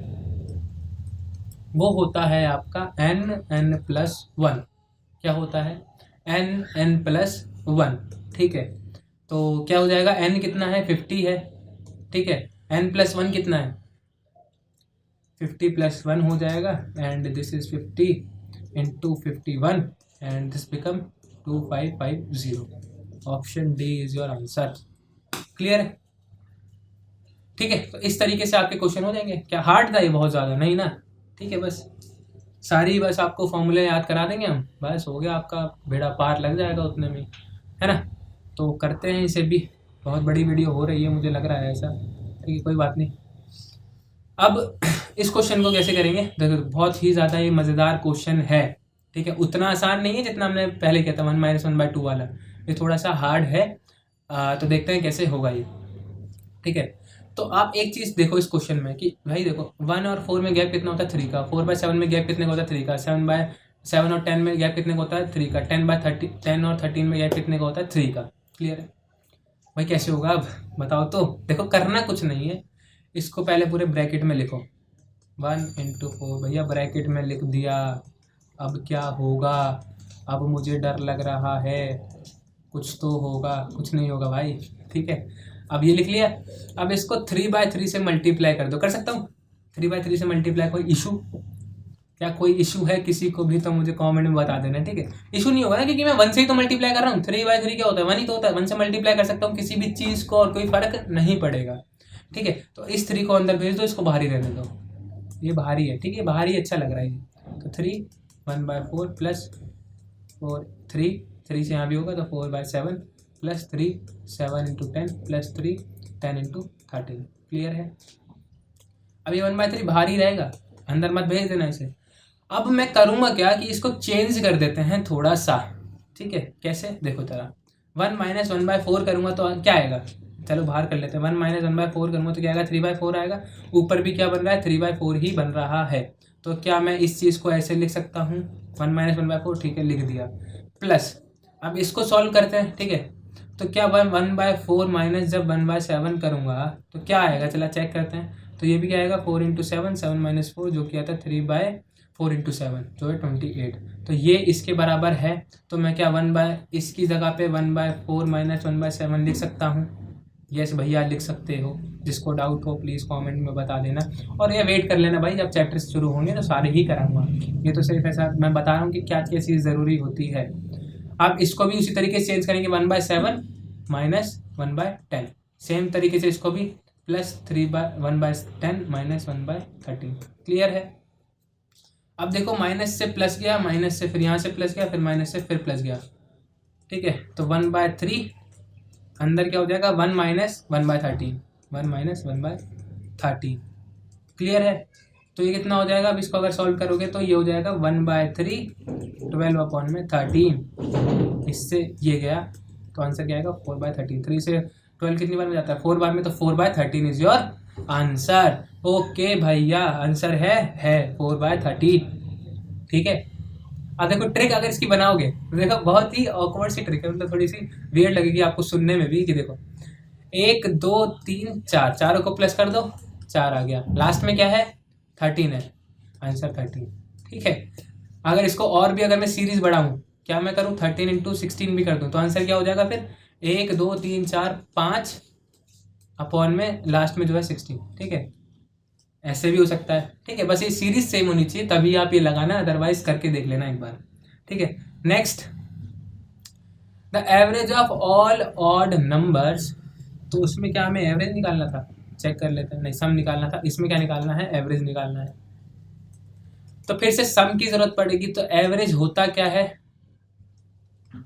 वो होता है आपका n+1। क्या होता है? n+1, ठीक है। तो क्या हो जाएगा? n कितना है? 50 है, ठीक है। n+1 कितना है? 50 + 1 हो जाएगा and this is 50 into 51 and this become 2550। Option D is your answer. Clear है? ठीक है, तो इस तरीके से आपके क्वेश्चन हो जाएंगे। क्या हार्ड था ये? बहुत ज़्यादा नहीं ना, ठीक है। बस आपको फॉर्मूले याद करा देंगे हम, बस हो गया आपका बेड़ा पार, लग जाएगा उतने में, है ना। तो करते हैं इसे भी। बहुत बड़ी वीडियो हो रही है मुझे लग रहा है ऐसा, ठीक है, कोई बात नहीं। अब इस क्वेश्चन को कैसे करेंगे? देखो बहुत ही ज़्यादा ये मज़ेदार क्वेश्चन है, ठीक है। उतना आसान नहीं है जितना हमने पहले किया था 1 - 1/2 वाला, ये थोड़ा सा हार्ड है। तो देखते हैं कैसे होगा ये, ठीक है। तो आप एक चीज़ देखो इस क्वेश्चन में कि भाई देखो 1 और 4 में गैप कितना होता है? 3 का। 4/7 में गैप कितने का होता है? 3 का। 7/7 और 10 में गैप कितने का होता है? 3 का। 10 और 13 में गैप कितने का होता है? 3 का। क्लियर है भाई? कैसे होगा अब बताओ तो। देखो करना कुछ नहीं है, इसको पहले पूरे ब्रैकेट में लिखो। 1 × 4 भैया ब्रैकेट में लिख दिया, अब क्या होगा, अब मुझे डर लग रहा है, कुछ तो होगा, कुछ नहीं होगा भाई, ठीक है। अब ये लिख लिया, अब इसको 3/3 से मल्टीप्लाई कर दो, कर सकता हूँ 3/3 से मल्टीप्लाई, कोई इशू, क्या कोई इशू है किसी को भी तो मुझे कमेंट में बता देना, ठीक है। इशू नहीं होगा ना, क्योंकि मैं 1 से ही तो मल्टीप्लाई कर रहा हूँ, 3/3 क्या होता है, 1 ही तो होता है, 1 से मल्टीप्लाई कर सकता हूँ किसी भी चीज़ को और कोई फर्क नहीं पड़ेगा, ठीक है। तो इस 3 को अंदर भेज दो, इसको बाहर ही रहने दो, ये बाहरी है, ठीक है, बाहरी अच्छा लग रहा है ये। तो 3 1/4 प्लस 4 3 से यहाँ भी होगा तो 4/7 प्लस 3 7 × 10 प्लस 3 10 × 13, क्लियर है। अब ये 1/3 बाहर ही रहेगा, अंदर मत भेज देना इसे। अब मैं करूँगा क्या कि इसको चेंज कर देते हैं थोड़ा सा, ठीक है। कैसे, देखो जरा, 1 - 1/4 करूँगा तो क्या आएगा, चलो बाहर कर लेते हैं। 1 - 1/4 करूँगा तो क्या आएगा, 3/4 आएगा। ऊपर भी क्या बन रहा है, 3/4 ही बन रहा है। तो क्या मैं इस चीज़ को ऐसे लिख सकता हूँ, 1 - 1/4, ठीक है, लिख दिया। प्लस अब इसको सॉल्व करते हैं, ठीक है। तो क्या 1/4 माइनस जब 1/7 करूँगा तो क्या आएगा, चला चेक करते हैं। तो ये भी क्या आएगा, 4 × 7 7 - 4 जो कि आता है 3/4 × 7 जो है 28। तो ये इसके बराबर है। तो मैं क्या इसकी जगह पे 1/4 माइनस 1/7 लिख सकता हूँ। यस भैया लिख सकते हो, जिसको डाउट हो प्लीज़ कमेंट में बता देना। और ये वेट कर लेना भाई, जब चैप्टर्स शुरू होंगे तो सारे ही कराऊंगा। ये तो सिर्फ ऐसा मैं बता रहा हूँ कि क्या क्या चीज़ ज़रूरी होती है। अब इसको भी उसी तरीके से चेंज करेंगे, 1/7 माइनस 1/10, सेम तरीके से इसको भी प्लस 1/10 माइनस 1/13, क्लियर है। अब देखो माइनस से प्लस गया, माइनस से फिर यहाँ से प्लस गया, फिर माइनस से फिर प्लस गया, ठीक है। तो 1/3 अंदर क्या हो जाएगा, 1 - 1/13, 1 - 1/13, क्लियर है। तो ये कितना हो जाएगा, अब इसको अगर सॉल्व करोगे तो ये हो जाएगा 1/3 12/13, इससे ये गया तो आंसर क्या आएगा, 4/13। 3 से 12 कितनी बार में जाता है, 4 बार में, तो 4/13 इज योर आंसर। ओके भैया, आंसर है 4/13, ठीक है। अब देखो ट्रिक अगर इसकी बनाओगे तो देखो बहुत ही ऑकवर्ड सी ट्रिक है, मतलब थोड़ी सी वियर्ड लगेगी आपको सुनने में भी। कि देखो 1 2 3 4, चारों को प्लस कर दो, 4 आ गया, लास्ट में क्या है 13 है, आंसर 13, ठीक है। अगर इसको और भी अगर मैं सीरीज बढ़ाऊँ, क्या मैं करूँ 13 × 16 भी कर दूँ तो आंसर क्या हो जाएगा फिर 1 2 3 4 5 अपॉन में लास्ट में जो है 16, ठीक है। ऐसे भी हो सकता है, ठीक है। बस ये सीरीज सेम होनी चाहिए तभी आप ये लगाना, अदरवाइज करके देख लेना एक बार, ठीक है। Next, the average of all odd numbers. तो उसमें क्या हमें एवरेज निकालना था, चेक कर लेते हैं। नहीं, सम निकालना था। इसमें क्या निकालना है, एवरेज निकालना है। तो फिर से सम की जरूरत पड़ेगी। तो एवरेज होता क्या है,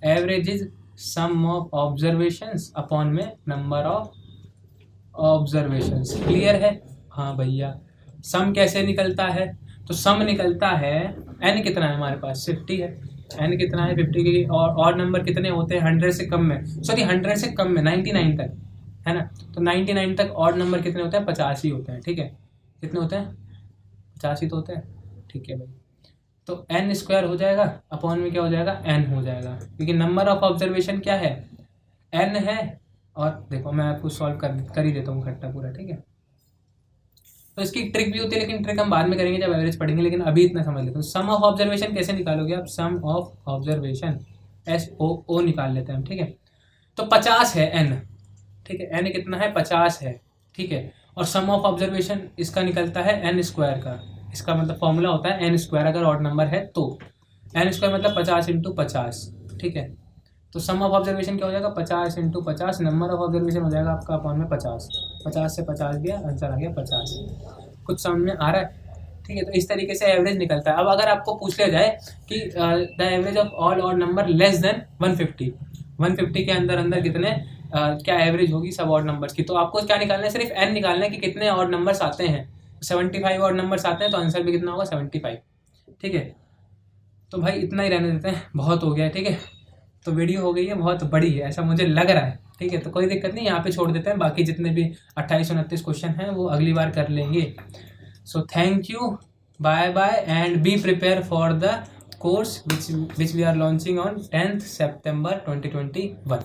average is sum of observations upon में नंबर ऑफ ऑब्जर्वेशंस, क्लियर है। हाँ भैया, सम कैसे निकलता है, तो सम निकलता है, n कितना है हमारे पास 50 है, n कितना है 50 की, और ऑड नंबर कितने होते हैं 100 से कम में, सॉरी 100 से कम में 99 तक, है ना। तो 99 तक ऑड नंबर कितने होते हैं, 50 ही होते हैं, ठीक है। कितने होते हैं, 50 ही तो होते हैं, ठीक है भाई। तो n² हो जाएगा, अपॉन में क्या हो जाएगा, n हो जाएगा, क्योंकि नंबर ऑफ ऑब्जर्वेशन क्या है, n है। और देखो मैं आपको सॉल्व कर ही देता हूँ इकट्ठा पूरा, ठीक है। तो इसकी ट्रिक भी होती है, लेकिन ट्रिक हम बाद में करेंगे जब एवरेज पढ़ेंगे, लेकिन अभी इतना समझ लेते हैं। सम ऑफ ऑब्जर्वेशन कैसे निकालोगे आप, सम ऑफ ऑब्जर्वेशन SOO निकाल लेते हैं हम, ठीक है। तो 50 है n, ठीक है, n कितना है 50 है, ठीक है। और सम ऑफ ऑब्जर्वेशन इसका निकलता है n² का, इसका मतलब फॉर्मूला होता है n² अगर ऑड नंबर है तो, n² मतलब 50 × 50, ठीक है। तो सम ऑफ ऑब्जर्वेशन क्या हो जाएगा, 50 × 50, नंबर ऑफ ऑब्जर्वेशन हो जाएगा आपका अपॉन में 50, 50 से 50 गया, आंसर आ गया 50। कुछ समझ में आ रहा है, ठीक है। तो इस तरीके से एवरेज निकलता है। अब अगर आपको पूछ लिया जाए कि the average of all odd number less than 150, 150 के अंदर कितने क्या एवरेज होगी सब ऑड नंबर्स की, तो आपको क्या निकालना है, सिर्फ n निकालना है कि कितने ऑड नंबर्स आते हैं। 75 ऑड नंबर्स आते हैं तो आंसर भी कितना होगा 75, ठीक है। तो भाई इतना ही रहने देते हैं, बहुत हो गया, ठीक है। तो वीडियो हो गई है बहुत बड़ी है, ऐसा मुझे लग रहा है, ठीक है। तो कोई दिक्कत नहीं, यहाँ पे छोड़ देते हैं, बाकी जितने भी 28-29 क्वेश्चन हैं वो अगली बार कर लेंगे। So thank you, bye bye, and be prepare for the course which we are launching on 10th September 2021।